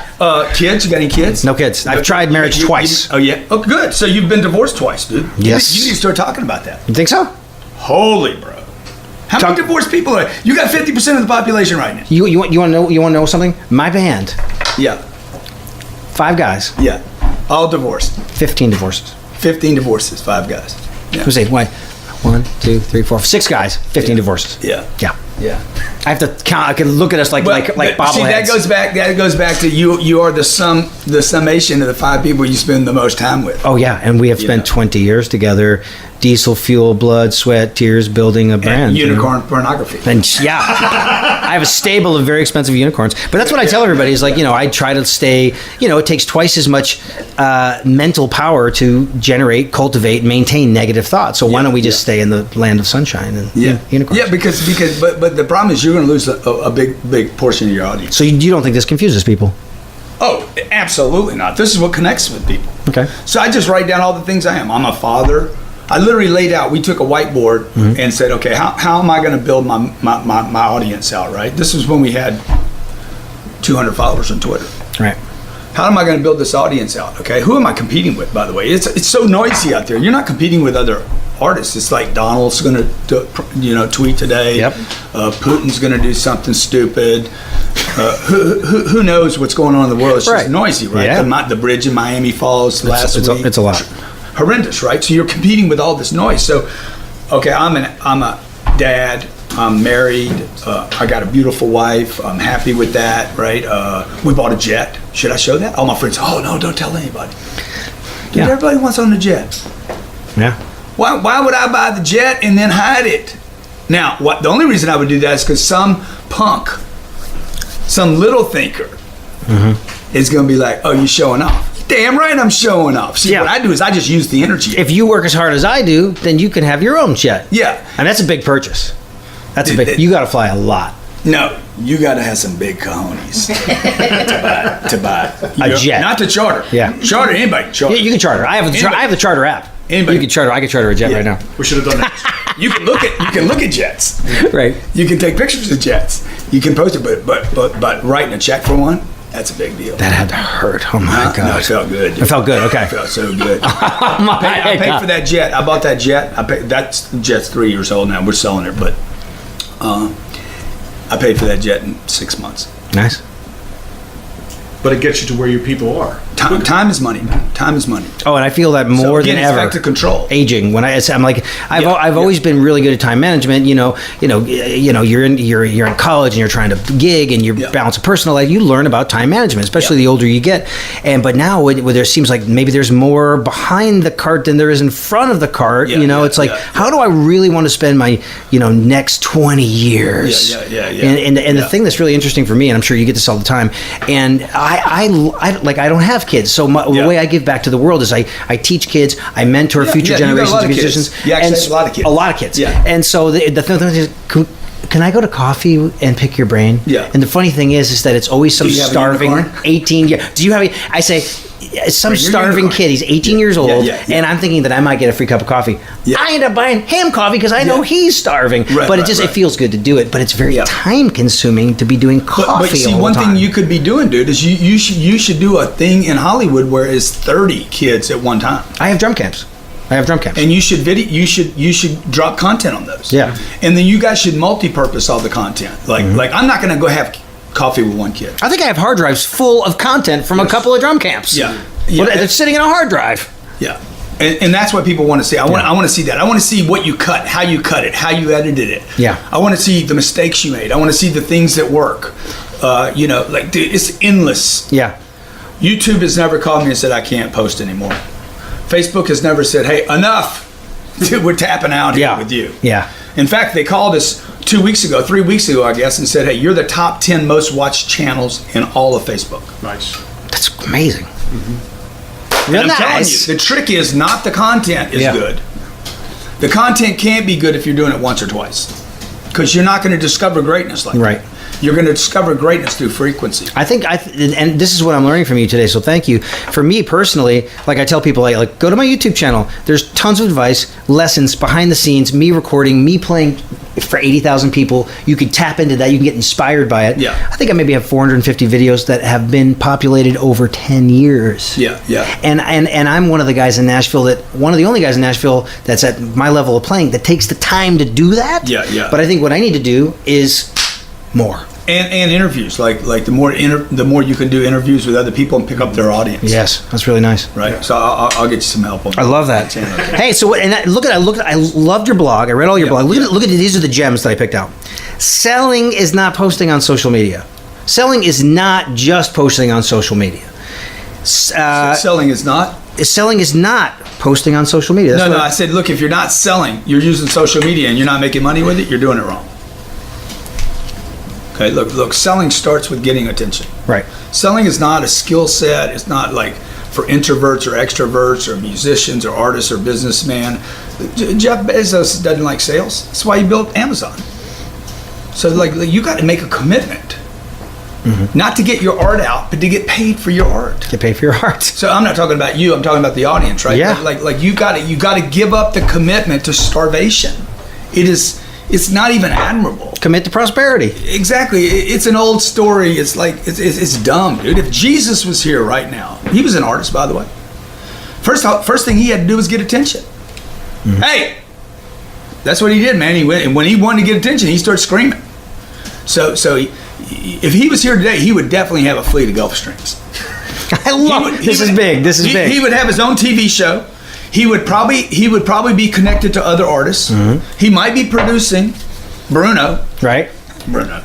Kids? You got any kids? No kids. I've tried marriage twice. Oh, yeah? Oh, good. So you've been divorced twice, dude. Yes. You need to start talking about that. You think so? Holy, bro. How many divorced people are? You got 50% of the population right now. You want to know something? My band, Yeah. 5 guys, Yeah. All divorced. 15 divorces. 15 divorces, 5 guys. Yeah. Who's say, why? 1, 2, 3, 4, 6 guys, 15 divorces. Yeah. Yeah. Yeah. I have to count. I can look at us like bobbleheads. See, that goes back to you. You are the summation of the 5 people you spend the most time with. Oh yeah, and we have spent 20 years together. Diesel fuel, blood, sweat, tears, building a brand. And unicorn pornography. And yeah, I have a stable of very expensive unicorns. But that's what I tell everybody is like, I try to stay, it takes twice as much mental power to generate, cultivate, maintain negative thoughts. So why don't we just stay in the land of sunshine and unicorns? Yeah, because but the problem is you're going to lose a big portion of your audience. So you don't think this confuses people? Oh, absolutely not. This is what connects with people. Okay. So I just write down all the things I am. I'm a father. I literally laid out, we took a whiteboard and said, okay, how am I going to build my audience out, right? This is when we had 200 followers on Twitter. Right. How am I going to build this audience out, okay? Who am I competing with, by the way? It's so noisy out there. You're not competing with other artists. It's like Donald's going to tweet today. Yep. Putin's going to do something stupid. Who knows what's going on in the world? It's just noisy, right? Yeah. The bridge in Miami Falls last week. It's a lot. Horrendous, right? So you're competing with all this noise. So, okay, I'm a dad. I'm married. I got a beautiful wife. I'm happy with that, right? We bought a jet. Should I show that? All my friends, oh no, don't tell anybody. Dude, everybody wants on the jet. Yeah. Why would I buy the jet and then hide it? Now, the only reason I would do that is because some punk, some little thinker, is going to be like, oh, you're showing off. Damn right I'm showing off. See, what I do is I just use the energy. If you work as hard as I do, then you can have your own jet. Yeah. And that's a big purchase. You got to fly a lot. No. you got to have some big cojones to buy A jet. not to charter. Yeah. Charter anybody. Charter. Yeah, you can charter. I have the charter app. Anybody. You can charter. I can charter a jet right now. We should have done that. You can look at jets. Right. You can take pictures of jets. You can post it, but writing a check for one, that's a big deal. That had to hurt. Oh my god. No, it felt good. Dude. It felt good. Okay. It felt so good. Oh my I paid God. for that jet. I bought that jet. That jet's 3 years old now. We're selling it, but I paid for that jet in 6 months. Nice. But it gets you to where your people are. Time is money, man. Time is money. Oh, and I feel that more again, than it's ever. back to control. Aging. When I'm like, I've always been really good at time management. You're in college and you're trying to gig and you balance a personal life. You learn about time management, especially the older you get. But now, where there seems like maybe there's more behind the cart than there is in front of the cart. It's like, how do I really want to spend my next 20 years? And the thing that's really interesting for me, and I'm sure you get this all the time, and I don't have kids, so the way I give back to the world is I teach kids, I mentor future generations of musicians. Yeah, actually, a lot of kids. A lot of kids. Yeah. And so the thing is, can I go to coffee and pick your brain? Yeah. And the funny thing is that it's always some Do you have a starving unicorn? 18 year. Do you have? I say. Some Bring your starving unicorn. kid. He's 18 years old, yeah. and I'm thinking that I might get a free cup of coffee. Yeah. I end up buying him coffee because I know he's starving. Right, but it feels good to do it. But it's very time consuming to be doing coffee. But see, all the one time. thing you could be doing, dude, is you should do a thing in Hollywood where it's 30 kids at one time. I have drum camps. And you should you should drop content on those. Yeah. And then you guys should multi-purpose all the content. Like I'm not going to go have coffee with one kid. I think I have hard drives full of content from a couple of drum camps. Yeah. But they're sitting in a hard drive. Yeah. And that's what people want to see. I want to see that. I want to see what you cut, how you cut it, how you edited it. Yeah. I want to see the mistakes you made. I want to see the things that work. Dude, it's endless. Yeah. YouTube has never called me and said I can't post anymore. Facebook has never said, hey, enough. Dude, we're tapping out here with you. Yeah. In fact, they called us 3 weeks ago, I guess, and said, hey, you're the top 10 most watched channels in all of Facebook. Nice. That's amazing. And I'm telling you, the trick is not the content is good. The content can't be good if you're doing it once or twice, because you're not going to discover greatness like that. You're going to discover greatness through frequency. I think, and this is what I'm learning from you today, so thank you. For me personally, like I tell people, like go to my YouTube channel. There's tons of advice, lessons, behind the scenes, me recording, me playing for 80,000 people. You can tap into that. You can get inspired by it. Yeah. I think I maybe have 450 videos that have been populated over 10 years. Yeah, yeah. And I'm one of the guys in Nashville one of the only guys in Nashville that's at my level of playing that takes the time to do that. Yeah, yeah. But I think what I need to do is more. And interviews, like the more you can do interviews with other people and pick up their audience. Yes, that's really nice. Right. Yeah. So I'll get you some help on that. I love that. Hey, so I loved your blog. I read all your blog. Look at these are the gems that I picked out. Selling is not posting on social media. Selling is not just posting on social media. Selling is not. Selling is not posting on social media. That's I said, look, if you're not selling, you're using social media and you're not making money with it, you're doing it wrong. Okay, look, selling starts with getting attention. Right. Selling is not a skill set. It's not like for introverts or extroverts or musicians or artists or businessmen. Jeff Bezos doesn't like sales. That's why he built Amazon. So you got to make a commitment. Not to get your art out, but to get paid for your art. Get paid for your art. So I'm not talking about you. I'm talking about the audience, right? Yeah. Like you got to give up the commitment to starvation. It's not even admirable. Commit to prosperity. Exactly. It's an old story. It's like it's dumb, dude. If Jesus was here right now, he was an artist, by the way. First thing he had to do was get attention. Hey, that's what he did, man. He went, and when he wanted to get attention, he started screaming. So if he was here today, he would definitely have a fleet of Gulfstreams. I love this. Is big. This is big. He would have his own TV show. He would probably be connected to other artists. He might be producing Bruno. Right. Bruno.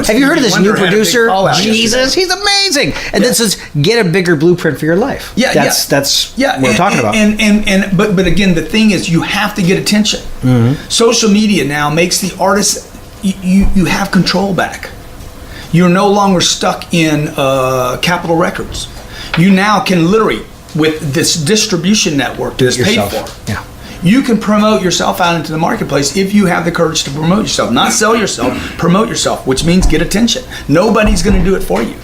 Have you heard of this new producer? Jesus, he's amazing. And this is get a bigger blueprint for your life. Yeah, that's what we're talking about. But again, the thing is, you have to get attention. Social media now makes the artist. You have control back. You're no longer stuck in Capitol Records. You now can literally, with this distribution network that is paid for, You can promote yourself out into the marketplace if you have the courage to promote yourself. Not sell yourself, promote yourself, which means get attention. Nobody's going to do it for you.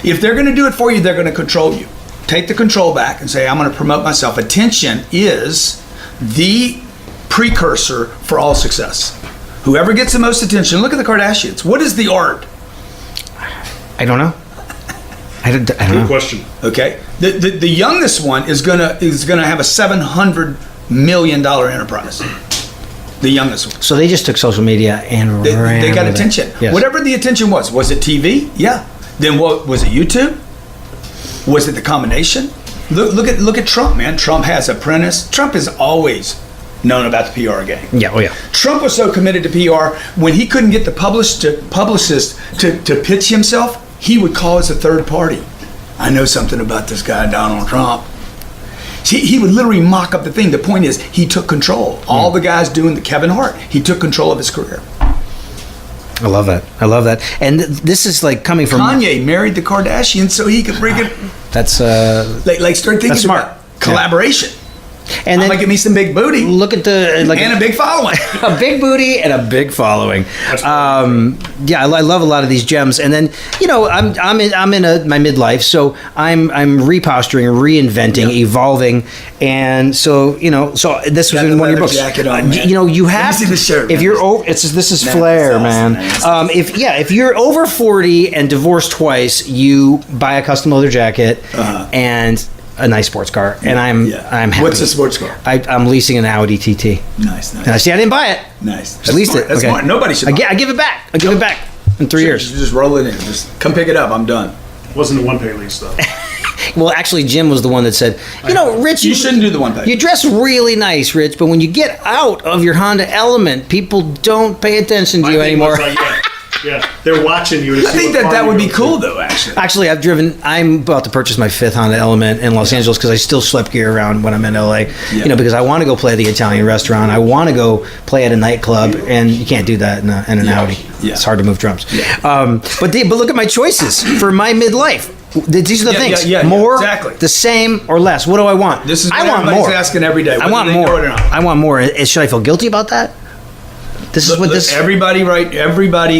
If they're going to do it for you, they're going to control you. Take the control back and say, I'm going to promote myself. Attention is the precursor for all success. Whoever gets the most attention, look at the Kardashians. What is the art? I don't know. I don't Good know. question. Okay, the youngest one is gonna have a $700 million enterprise. The youngest one. So they just took social media and They ran got with it. attention. Yes. Whatever the attention was it TV? Yeah. Then what was it? YouTube? Was it the combination? Look at Trump, man. Trump has Apprentice. Trump is always known about the PR game. Yeah. Oh yeah. Trump was so committed to PR when he couldn't get the publicist to pitch himself, he would call as a third party. I know something about this guy, Donald Trump. He would literally mock up the thing. The point is, he took control. All the guys doing the Kevin Hart, he took control of his career. I love that. I love that. And this is like coming from Kanye married the Kardashians so he could bring it. That's Start thinking That's smart. about collaboration. and I'm then gonna get me some big booty look at the like and a big following. a big booty and a big following. Yeah, I love a lot of these gems. And then I'm in my midlife, so I'm reposturing, reinventing, evolving, and so so this was Got in the one of your leather books. jacket on, man. You Let me have see the shirt, if man. you're over, this is Man, flair, it's man. awesome, man. If you're over 40 and divorced twice, you buy a custom leather jacket and a nice sports car, and I'm happy. What's a sports car? I'm leasing an Audi TT. Nice. See, I didn't buy it. Nice. I leased it. That's Okay. smart. Nobody should. I give it back. I give it back in 3 years. You just roll it in. Just come pick it up. I'm done. Wasn't a one-pay lease though. Well, actually, Jim was the one that said, Rich, You shouldn't do the one pay. You dress really nice, Rich, but when you get out of your Honda Element, people don't pay attention to you My thing anymore. was like, yeah, they're watching you. To I see think what that car would you be go cool to. though. Actually. Actually, I'm about to purchase my 5th Honda Element in Los Angeles because I still schlep gear around when I'm in LA. Yeah. Because I want to go play at the Italian restaurant. I want to go play at a nightclub, and you can't do that in an Audi. Yeah. It's hard to move drums. Yeah. But look at my choices for my midlife. These are the things. yeah, more, exactly. the same, or less. What do I want? This is what I want everybody's more. asking every day. I whether want they know more. it or not. I want more. Should I feel guilty about that? This is what this. Everybody,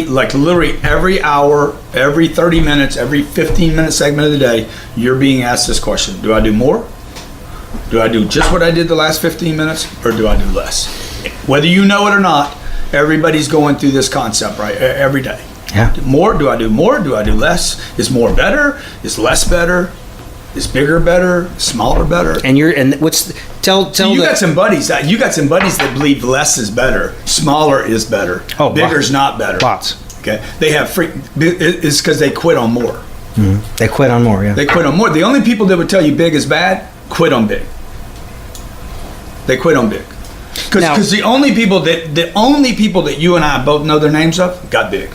like literally every hour, every 30 minutes, every 15-minute segment of the day, you're being asked this question. Do I do more? Do I do just what I did the last 15 minutes, or do I do less? Whether you know it or not, everybody's going through this concept, right? Every day. Yeah. More? Do I do more? Do I do less? Is more better? Is less better? Is bigger better? Smaller better? And tell You got some buddies. You got some buddies that believe less is better, smaller is better, Oh, bigger's not better. Lots. Okay, they have free. It's because they quit on more. They quit on more. Yeah. They quit on more. The only people that would tell you big is bad quit on big. They quit on big. Now- Because the only people that you and I both know their names of got big.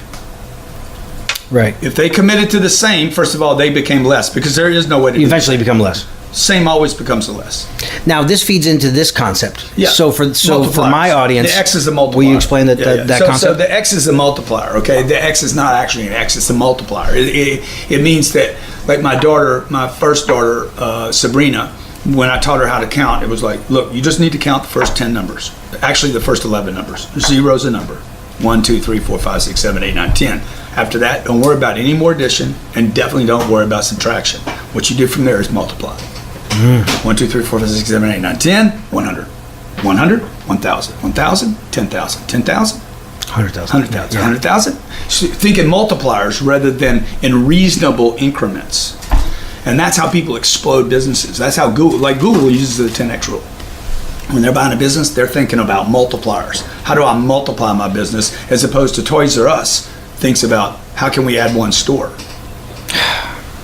Right. If they committed to the same, first of all, they became less because there is no way to You do eventually become less. same always becomes a less. Now this feeds into this concept. Yeah. So for Multipliers. my audience, the X is a multiplier. Will you explain that So concept? the X is a multiplier. Okay, the X is not actually an X; it's a multiplier. It means that, like my first daughter, Sabrina, when I taught her how to count, it was like, look, you just need to count the first 10 numbers. Actually, the first 11 numbers. Zero's a number. 1, 2, 3, 4, 5, 6, 7, 8, 9, 10. After that, don't worry about any more addition, and definitely don't worry about subtraction. What you do from there is multiply. 1, 2, 3, 4, 5, 6, 7, 8, 9, 10, 100. 100, 1,000. 1,000, 10,000. 10,000, 100,000. 100,000. 100,000. So think in multipliers rather than in reasonable increments. And that's how people explode businesses. That's how Google uses the 10X rule. When they're buying a business, they're thinking about multipliers. How do I multiply my business? As opposed to Toys R Us thinks about how can we add one store.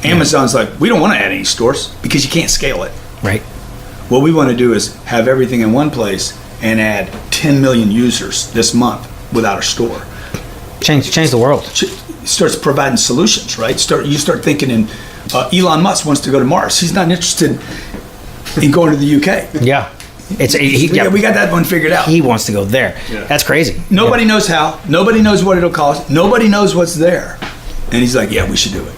Amazon's like, we don't want to add any stores because you can't scale it. Right. What we want to do is have everything in one place and add 10 million users this month without a store. Change the world. Starts providing solutions, right? You start thinking in Elon Musk wants to go to Mars. He's not interested in going to the UK. Yeah. We got that one figured out. He wants to go there. Yeah. That's crazy. Nobody knows how. Nobody knows what it'll cost. Nobody knows what's there. And he's like, yeah, we should do it.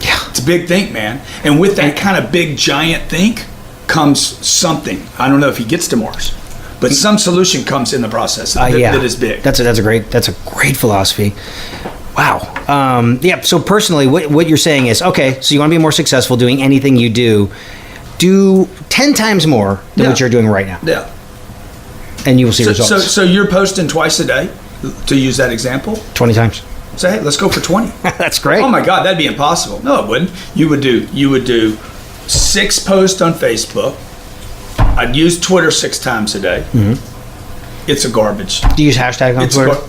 Yeah. It's a big think, man. And with that kind of big, giant think comes something. I don't know if he gets to Mars, but some solution comes in the process that is big. That's a great philosophy. Wow. Yeah. So personally, what you're saying is, okay, so you want to be more successful doing anything you do 10 times more than what you're doing right now. Yeah. And you will see results. So you're posting twice a day, to use that example? 20 times. Say, hey, let's go for 20. That's great. Oh my God, that'd be impossible. No, it wouldn't. You would do 6 posts on Facebook. I'd use Twitter 6 times a day. Mm-hmm. It's a garbage. Do you use hashtags on Twitter?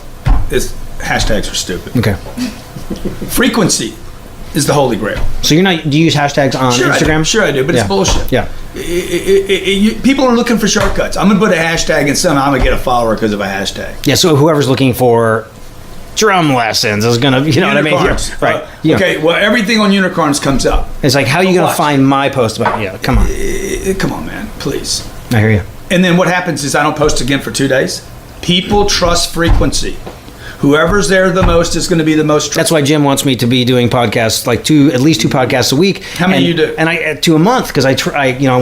Hashtags are stupid. Okay. Frequency is the holy grail. So do you use hashtags on Instagram? Sure I do, but it's bullshit. Yeah. People are looking for shortcuts. I'm going to put a hashtag and somehow I'm going to get a follower because of a hashtag. Yeah, so whoever's looking for drum lessons is going to, you know unicorns. what I mean? Yeah. Right. Okay, well, everything on unicorns comes up. It's like, how are you going to find my post about, come on. Come on, man, please. I hear you. And then what happens is I don't post again for 2 days. People trust frequency. Whoever's there the most is going to be the most trusted. That's why Jim wants me to be doing podcasts, like at least 2 podcasts a week. How many you do? And I 2 a month because I'm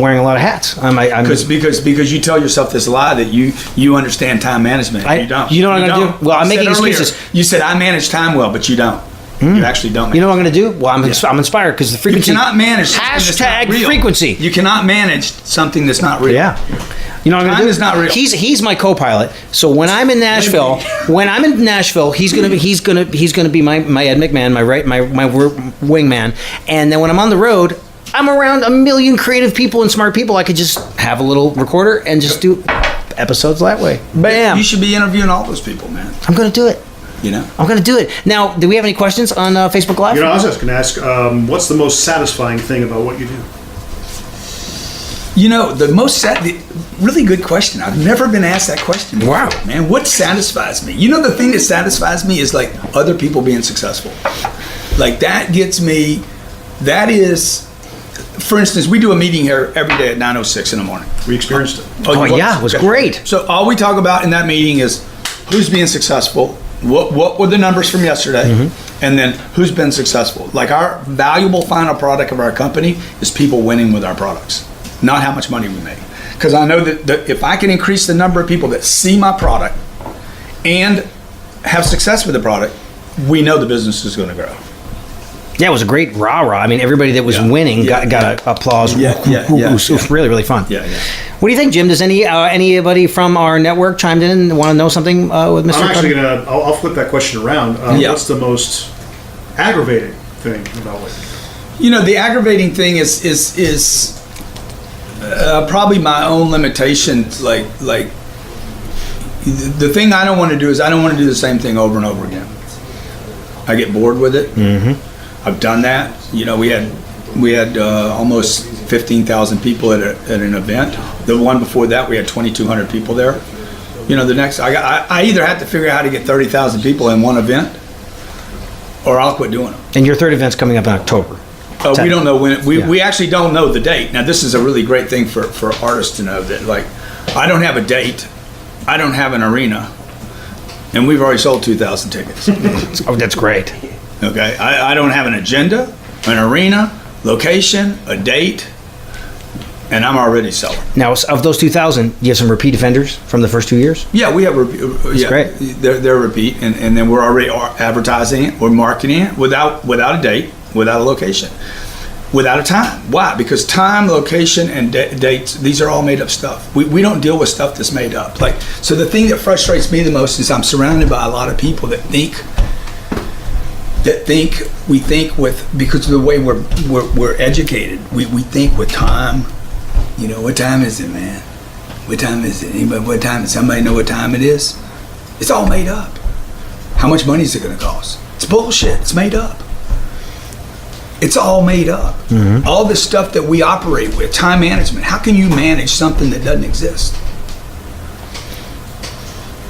wearing a lot of hats. Because you tell yourself this lie that you understand time management. You don't. You know what I'm going to do? Well, I'm making excuses. You said I manage time well, but you don't. You actually don't. You know what I'm going to do? Well, I'm inspired because the frequency. You cannot manage hashtag frequency. You cannot manage something that's not real. Yeah. You know what I'm going to do? Time is not real. He's my co-pilot. So when I'm in Nashville, he's going to be my Ed McMahon, my wingman. And then when I'm on the road, I'm around a million creative people and smart people. I could just have a little recorder and just do episodes that way. Bam. You should be interviewing all those people, man. I'm going to do it. I'm going to do it. Now, do we have any questions on Facebook Live? I was just going to ask, what's the most satisfying thing about what you do? Really good question. I've never been asked that question before. Wow. Man, what satisfies me? The thing that satisfies me is like other people being successful. Like that gets me, that is, for instance, we do a meeting here every day at 9:06 in the morning. We experienced it. Oh yeah, it was great. So all we talk about in that meeting is who's being successful, what were the numbers from yesterday, and then who's been successful. Like our valuable final product of our company is people winning with our products, not how much money we make. Because I know that if I can increase the number of people that see my product and have success with the product, we know the business is going to grow. Yeah, it was a great rah-rah. I mean, everybody that was winning got applause. It was really, really fun. Yeah. What do you think, Jim? Does anybody from our network chimed in and want to know something with Mr. I'm actually going to, I'll flip that question around. What's the most aggravating thing about what you do? The aggravating thing is probably my own limitations. Like the thing I don't want to do is I don't want to do the same thing over and over again. I get bored with it. Mm-hmm. I've done that. We had almost 15,000 people at an event. The one before that, we had 2,200 people there. The next, I either have to figure out how to get 30,000 people in one event, or I'll quit doing them. And your third event's coming up in October. We don't know when. We actually don't know the date. Now, this is a really great thing for artists to know that, like, I don't have a date, I don't have an arena, and we've already sold 2,000 tickets. Oh, that's great. Okay, I don't have an agenda, an arena, location, a date, and I'm already selling. Now, of those 2,000, you have some repeat offenders from the first 2 years? Yeah, we have That's great. They're repeat, and then we're already advertising it, we're marketing it without a date, without a location, without a time. Why? Because time, location, and dates, these are all made up stuff. We don't deal with stuff that's made up. So the thing that frustrates me the most is I'm surrounded by a lot of people that think we think with, because of the way we're educated, we think with time. What time is it, man? What time is it? Anybody? What time? Does somebody know what time it is? It's all made up. How much money is it going to cost? It's bullshit. It's made up. It's all made up. Mm-hmm. All this stuff that we operate with, time management. How can you manage something that doesn't exist?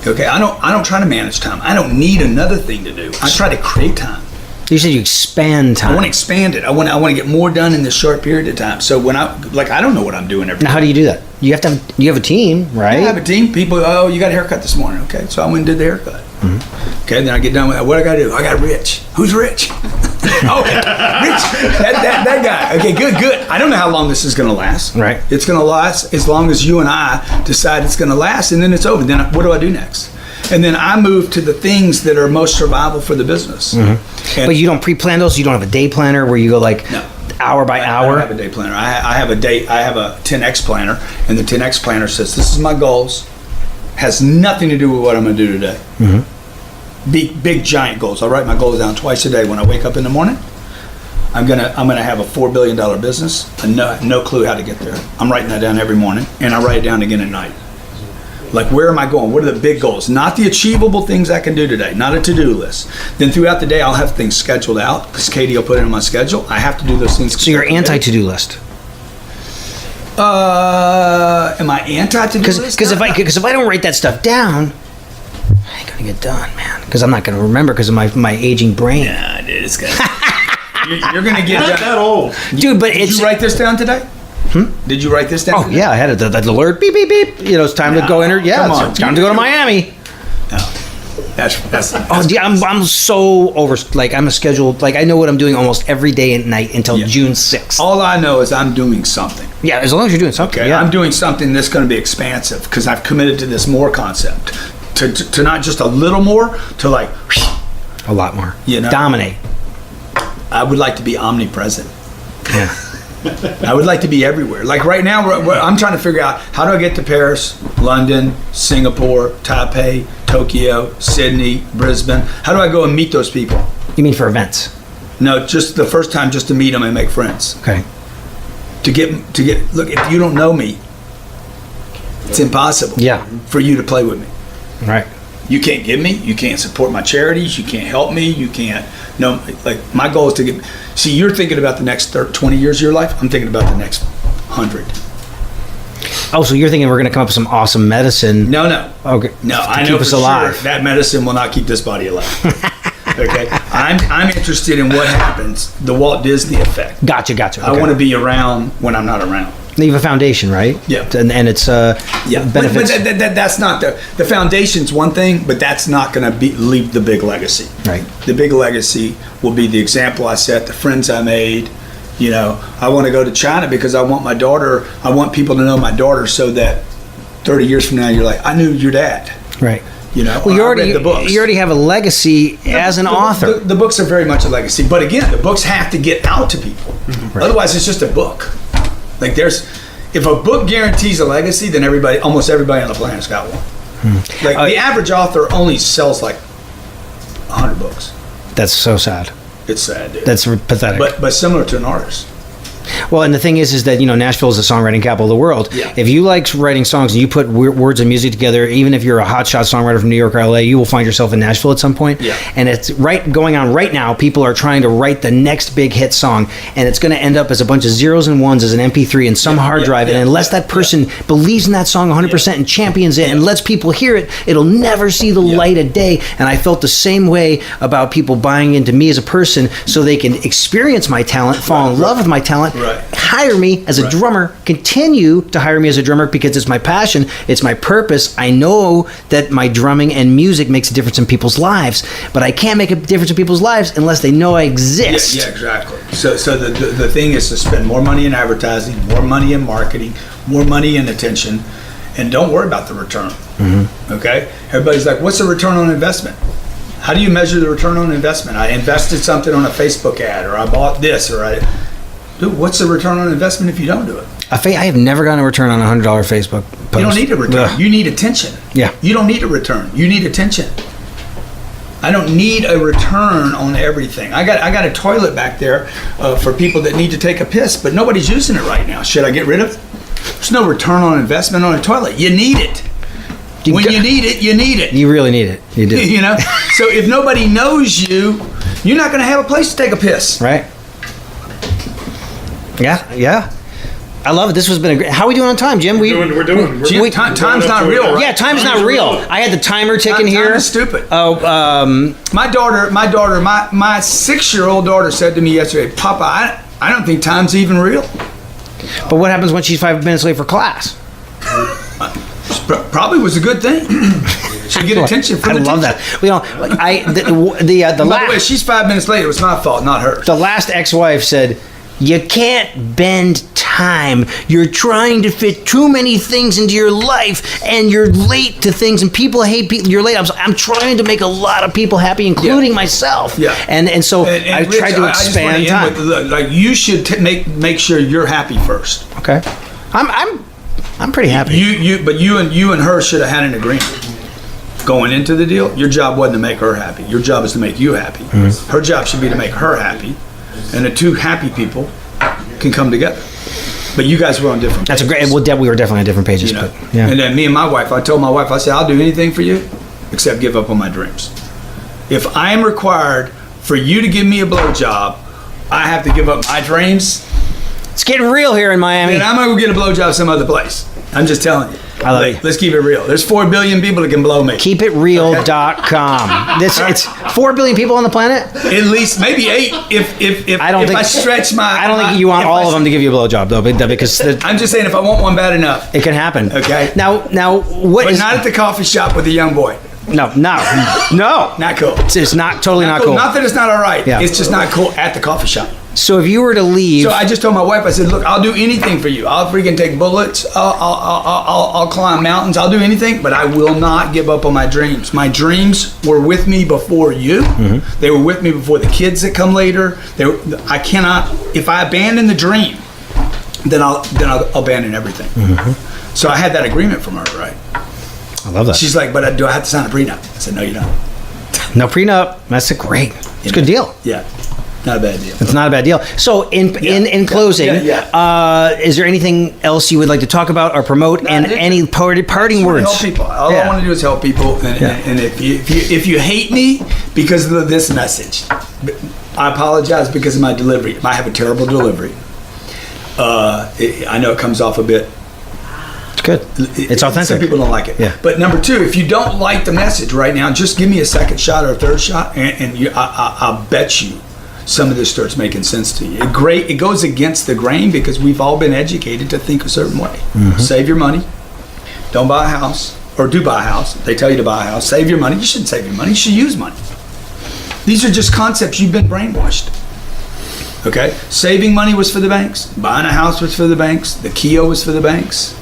Okay, I don't try to manage time. I don't need another thing to do. I try to create time. You said you expand time. I want to expand it. I want to get more done in this short period of time. So when I don't know what I'm doing every day. Now, how do you do that? You have a team, right? I have a team. People, you got a haircut this morning. Okay, so I went and did the haircut. Okay, then I get done with that. What I got to do? I got Rich. Who's Rich? Oh, Rich, that guy. Okay, good. I don't know how long this is going to last. Right. It's going to last as long as you and I decide it's going to last, and then it's over. Then what do I do next? And then I move to the things that are most survival for the business. But you don't pre-plan those? You don't have a day planner where you go like hour by hour? I don't have a day planner. I have a 10X planner, and the 10X planner says, this is my goals. Has nothing to do with what I'm going to do today. Big giant goals. I write my goals down twice a day when I wake up in the morning. I'm gonna have a $4 billion business. I no clue how to get there. I'm writing that down every morning, and I write it down again at night. Like, where am I going? What are the big goals? Not the achievable things I can do today. Not a to-do list. Then throughout the day, I'll have things scheduled out because Katie will put it in my schedule. I have to do those things. So you're anti-to-do list? Am I anti-to-do list? Because if I don't write that stuff down, I ain't gonna get done, man. Because I'm not gonna remember because of my aging brain. Nah, dude, it's good. You're gonna get Not that old. Dude, but Did you write this down today? Did you write this down? Oh today? yeah, I had that alert. Beep beep beep. You know, it's time to go enter. Yeah, come on. it's time to go to Miami. No. That's Oh, yeah, I'm so over. Like I'm a scheduled. Like I know what I'm doing almost every day and night until June 6th. all I know is I'm doing something. Yeah, as long as you're doing something. Okay, Yeah. I'm doing something that's going to be expansive because I've committed to this more concept. To not just a little more, to like, a lot more. You know? Dominate. I would like to be omnipresent. Yeah. I would like to be everywhere. Like right now, I'm trying to figure out how do I get to Paris, London, Singapore, Taipei, Tokyo, Sydney, Brisbane. How do I go and meet those people? You mean for events? No, just the first time, just to meet them and make friends. Okay. To get look, if you don't know me, it's impossible. Yeah. For you to play with me. Right. You can't give me. You can't support my charities. You can't help me. You can't. No, like my goal is to get. See, you're thinking about the next 20 years of your life. I'm thinking about the next 100. Oh, so you're thinking we're going to come up with some awesome medicine? No. Okay. No, to I keep know us for alive. sure that medicine will not keep this body alive. Okay, I'm interested in what happens. The Walt Disney effect. Gotcha. Okay. I want to be around when I'm not around. You have a foundation, right? Yeah. And it's benefits. But that's not the foundation's one thing, but that's not going to leave the big legacy. Right. The big legacy will be the example I set, the friends I made. You know, I want to go to China because I want my daughter. I want people to know my daughter, so that 30 years from now, you're like, I knew your dad. Right. You know, well, I read the books. You already have a legacy as an author. The books are very much a legacy, but again, the books have to get out to people. Right. Otherwise, it's just a book. Like if a book guarantees a legacy, then almost everybody on the planet's got one. Like the average author only sells like 100 books. That's so sad. It's sad, dude. That's pathetic. But similar to an artist. Well, and the thing is that, you know, Nashville is the songwriting capital of the world. Yeah. If you like writing songs and you put words and music together, even if you're a hotshot songwriter from New York or LA, you will find yourself in Nashville at some point. Yeah. And it's going on right now. People are trying to write the next big hit song, and it's going to end up as a bunch of zeros and ones as an MP3 in some hard drive. And unless that person believes in that song 100% and champions it and lets people hear it, it'll never see the light of day. And I felt the same way about people buying into me as a person so they can experience my talent, fall in love with my talent, hire me as a drummer, continue to hire me as a drummer because it's my passion, it's my purpose. I know that my drumming and music makes a difference in people's lives, but I can't make a difference in people's lives unless they know I exist. Yeah, exactly. So the thing is to spend more money in advertising, more money in marketing, more money in attention, and don't worry about the return. Okay? Everybody's like, what's the return on investment? How do you measure the return on investment? I invested something on a Facebook ad, or I bought this, or Dude, what's the return on investment if you don't do it? I have never gotten a return on a $100 Facebook post. You don't need a return. Ugh. You need attention. Yeah. You don't need a return. You need attention. I don't need a return on everything. I got a toilet back there for people that need to take a piss, but nobody's using it right now. Should I get rid of it? There's no return on investment on a toilet. You need it. When you need it, you need it. You really need it. You do. You know? So if nobody knows you, you're not going to have a place to take a piss. Right? Yeah. I love it. This has been a great. How are we doing on time, Jim? We're doing. Time's not real, right? Yeah, time's not real. I had the timer ticking here. Time is stupid. Oh, my 6-year-old daughter said to me yesterday, Papa, I don't think time's even real. but what happens when she's 5 minutes late for class? Probably was a good thing. She'll get attention from I the love teacher. that. You know, the By the way, she's 5 minutes late. It was my fault, not hers. the last ex-wife said, "You can't bend time. You're trying to fit too many things into your life, and you're late to things, and people hate people. You're late. I'm trying to make a lot of people happy, including myself. Yeah. And so I Rich, tried to I just wanna expand end time. with, look, like you should make sure you're happy first. Okay, I'm pretty happy. You and her should have had an agreement going into the deal. Your job wasn't to make her happy. Your job is to make you happy. Mm-hmm. Her job should be to make her happy, and the two happy people can come together. But you guys were on different. That's a pages, great. Well, we were definitely on different pages, you know. but yeah. And then me and my wife, I told my wife, I said, I'll do anything for you except give up on my dreams. If I am required for you to give me a blowjob, I have to give up my dreams. It's getting real here in Miami. And I'm gonna go get a blowjob some other place. I'm just telling you. I love it. Let's keep it real. There's 4 billion people that can blow me. KeepItReal.com. It's 4 billion people on the planet. At least maybe 8 if I don't if think I stretch my. I don't think you want if all of them to give you a blowjob though, because I'm just saying if I want one bad enough. it can happen. Okay. Now what But is not at the coffee shop with a young boy. no. Not cool. It's not totally not cool. Not that it's not all right. Yeah. It's just not cool at the coffee shop. So if you were to leave, So I just told my wife, I said, look, I'll do anything for you. I'll freaking take bullets. I'll climb mountains. I'll do anything, but I will not give up on my dreams. My dreams were with me before you. Mm-hmm. They were with me before the kids that come later. I cannot, if I abandon the dream, then I'll abandon everything. Mm-hmm. So I had that agreement from her, right? I love that. She's like, but do I have to sign a prenup? I said, no, you don't. No prenup. That's great. It's a good deal. Yeah, not a bad deal. It's not a bad deal. So in closing, is there anything else you would like to talk about or promote, and any parting words? Help people. All I want to do is help people. And if you hate me because of this message, I apologize because of my delivery. I have a terrible delivery. I know it comes off a bit. It's good. It's authentic. Some people don't like it. Yeah. But number 2, if you don't like the message right now, just give me a second shot or a third shot, and I'll bet you some of this starts making sense to you. It goes against the grain because we've all been educated to think a certain way. Mm-hmm. Save your money. Don't buy a house. Or do buy a house. They tell you to buy a house. Save your money. You shouldn't save your money. You should use money. These are just concepts you've been brainwashed. Okay? Saving money was for the banks. Buying a house was for the banks. The Kia was for the banks.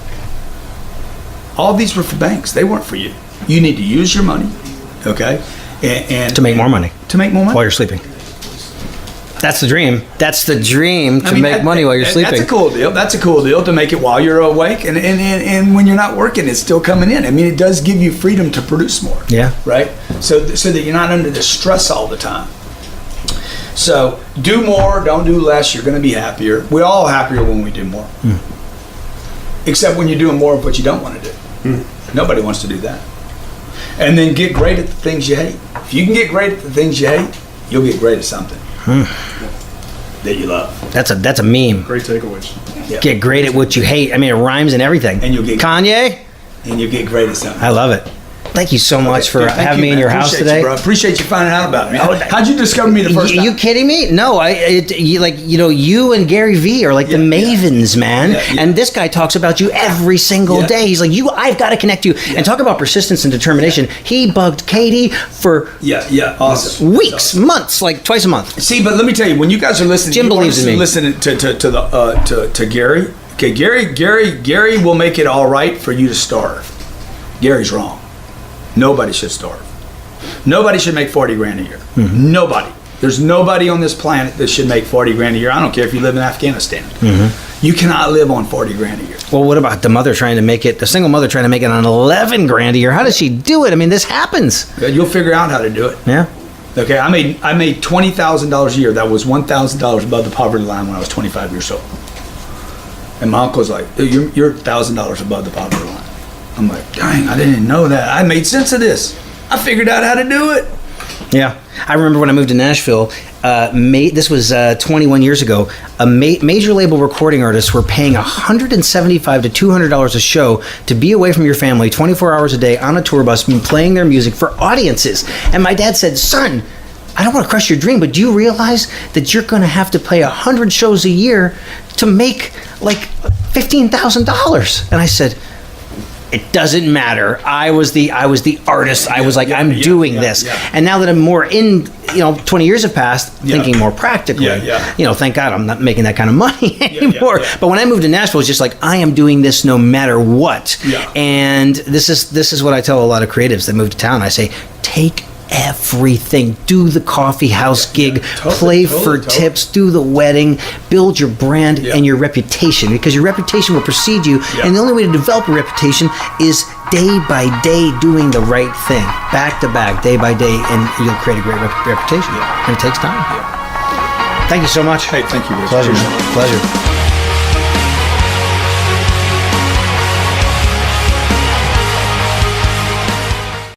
All these were for banks. They weren't for you. You need to use your money. Okay? And to make more money. To make more money. While you're sleeping. That's the dream. That's the dream, to make money while you're sleeping. That's a cool deal. That's a cool deal to make it while you're awake, and when you're not working, it's still coming in. I mean, it does give you freedom to produce more. Yeah. Right. So that you're not under the stress all the time. So do more, don't do less. You're going to be happier. We're all happier when we do more. Except when you're doing more of what you don't want to do. Nobody wants to do that. And then get great at the things you hate. If you can get great at the things you hate, you'll get great at something that you love. That's a meme. Great takeaways. Yeah. Get great at what you hate. I mean, it rhymes and everything. And you'll get Kanye. And you'll get great at something. I love it. Thank you so much for Dude, thank having you, me in man. your house Appreciate today. You, bro. Appreciate you finding out about me. How'd you discover me the first time? You kidding me? No, you and Gary Vee are like the mavens, man. Yeah. And this guy talks about you every single day. He's like, I've got to connect you. And talk about persistence and determination. He bugged Katie for awesome. weeks, months, like twice a month. See, but let me tell you, when you guys are listening, Jim believes in me. Listening to Gary. Okay, Gary will make it all right for you to starve. Gary's wrong. Nobody should starve. Nobody should make 40 grand a year. Mm-hmm. Nobody. There's nobody on this planet that should make 40 grand a year. I don't care if you live in Afghanistan. Mm-hmm. You cannot live on 40 grand a year. Well, what about the single mother trying to make it on 11 grand a year? How does she do it? I mean, this happens. You'll figure out how to do it. Yeah. Okay, I made $20,000 a year. That was $1,000 above the poverty line when I was 25 years old. And my uncle's like, you're $1,000 above the poverty line. I'm like, dang, I didn't know that. I made sense of this. I figured out how to do it. Yeah. I remember when I moved to Nashville, this was 21 years ago, major label recording artists were paying $175 to $200 a show to be away from your family 24 hours a day on a tour bus and playing their music for audiences. And my dad said, son, I don't want to crush your dream, but do you realize that you're going to have to play 100 shows a year to make like $15,000? And I said, it doesn't matter. I was the artist. I was like, I'm doing this. Yeah. And now that I'm more in, 20 years have passed, thinking more practically. Thank God I'm not making that kind of money anymore. But when I moved to Nashville, it's just like, I am doing this no matter what. Yeah. And this is what I tell a lot of creatives that move to town. I say, take everything. Do the coffee house gig, play for tips, do the wedding, build your brand and your reputation, because your reputation will precede you. And the only way to develop a reputation is day by day doing the right thing, back to back, day by day, and you'll create a great reputation. And it takes time. Thank you so much. Hey, thank you, Rich. Pleasure. Cheers. Pleasure.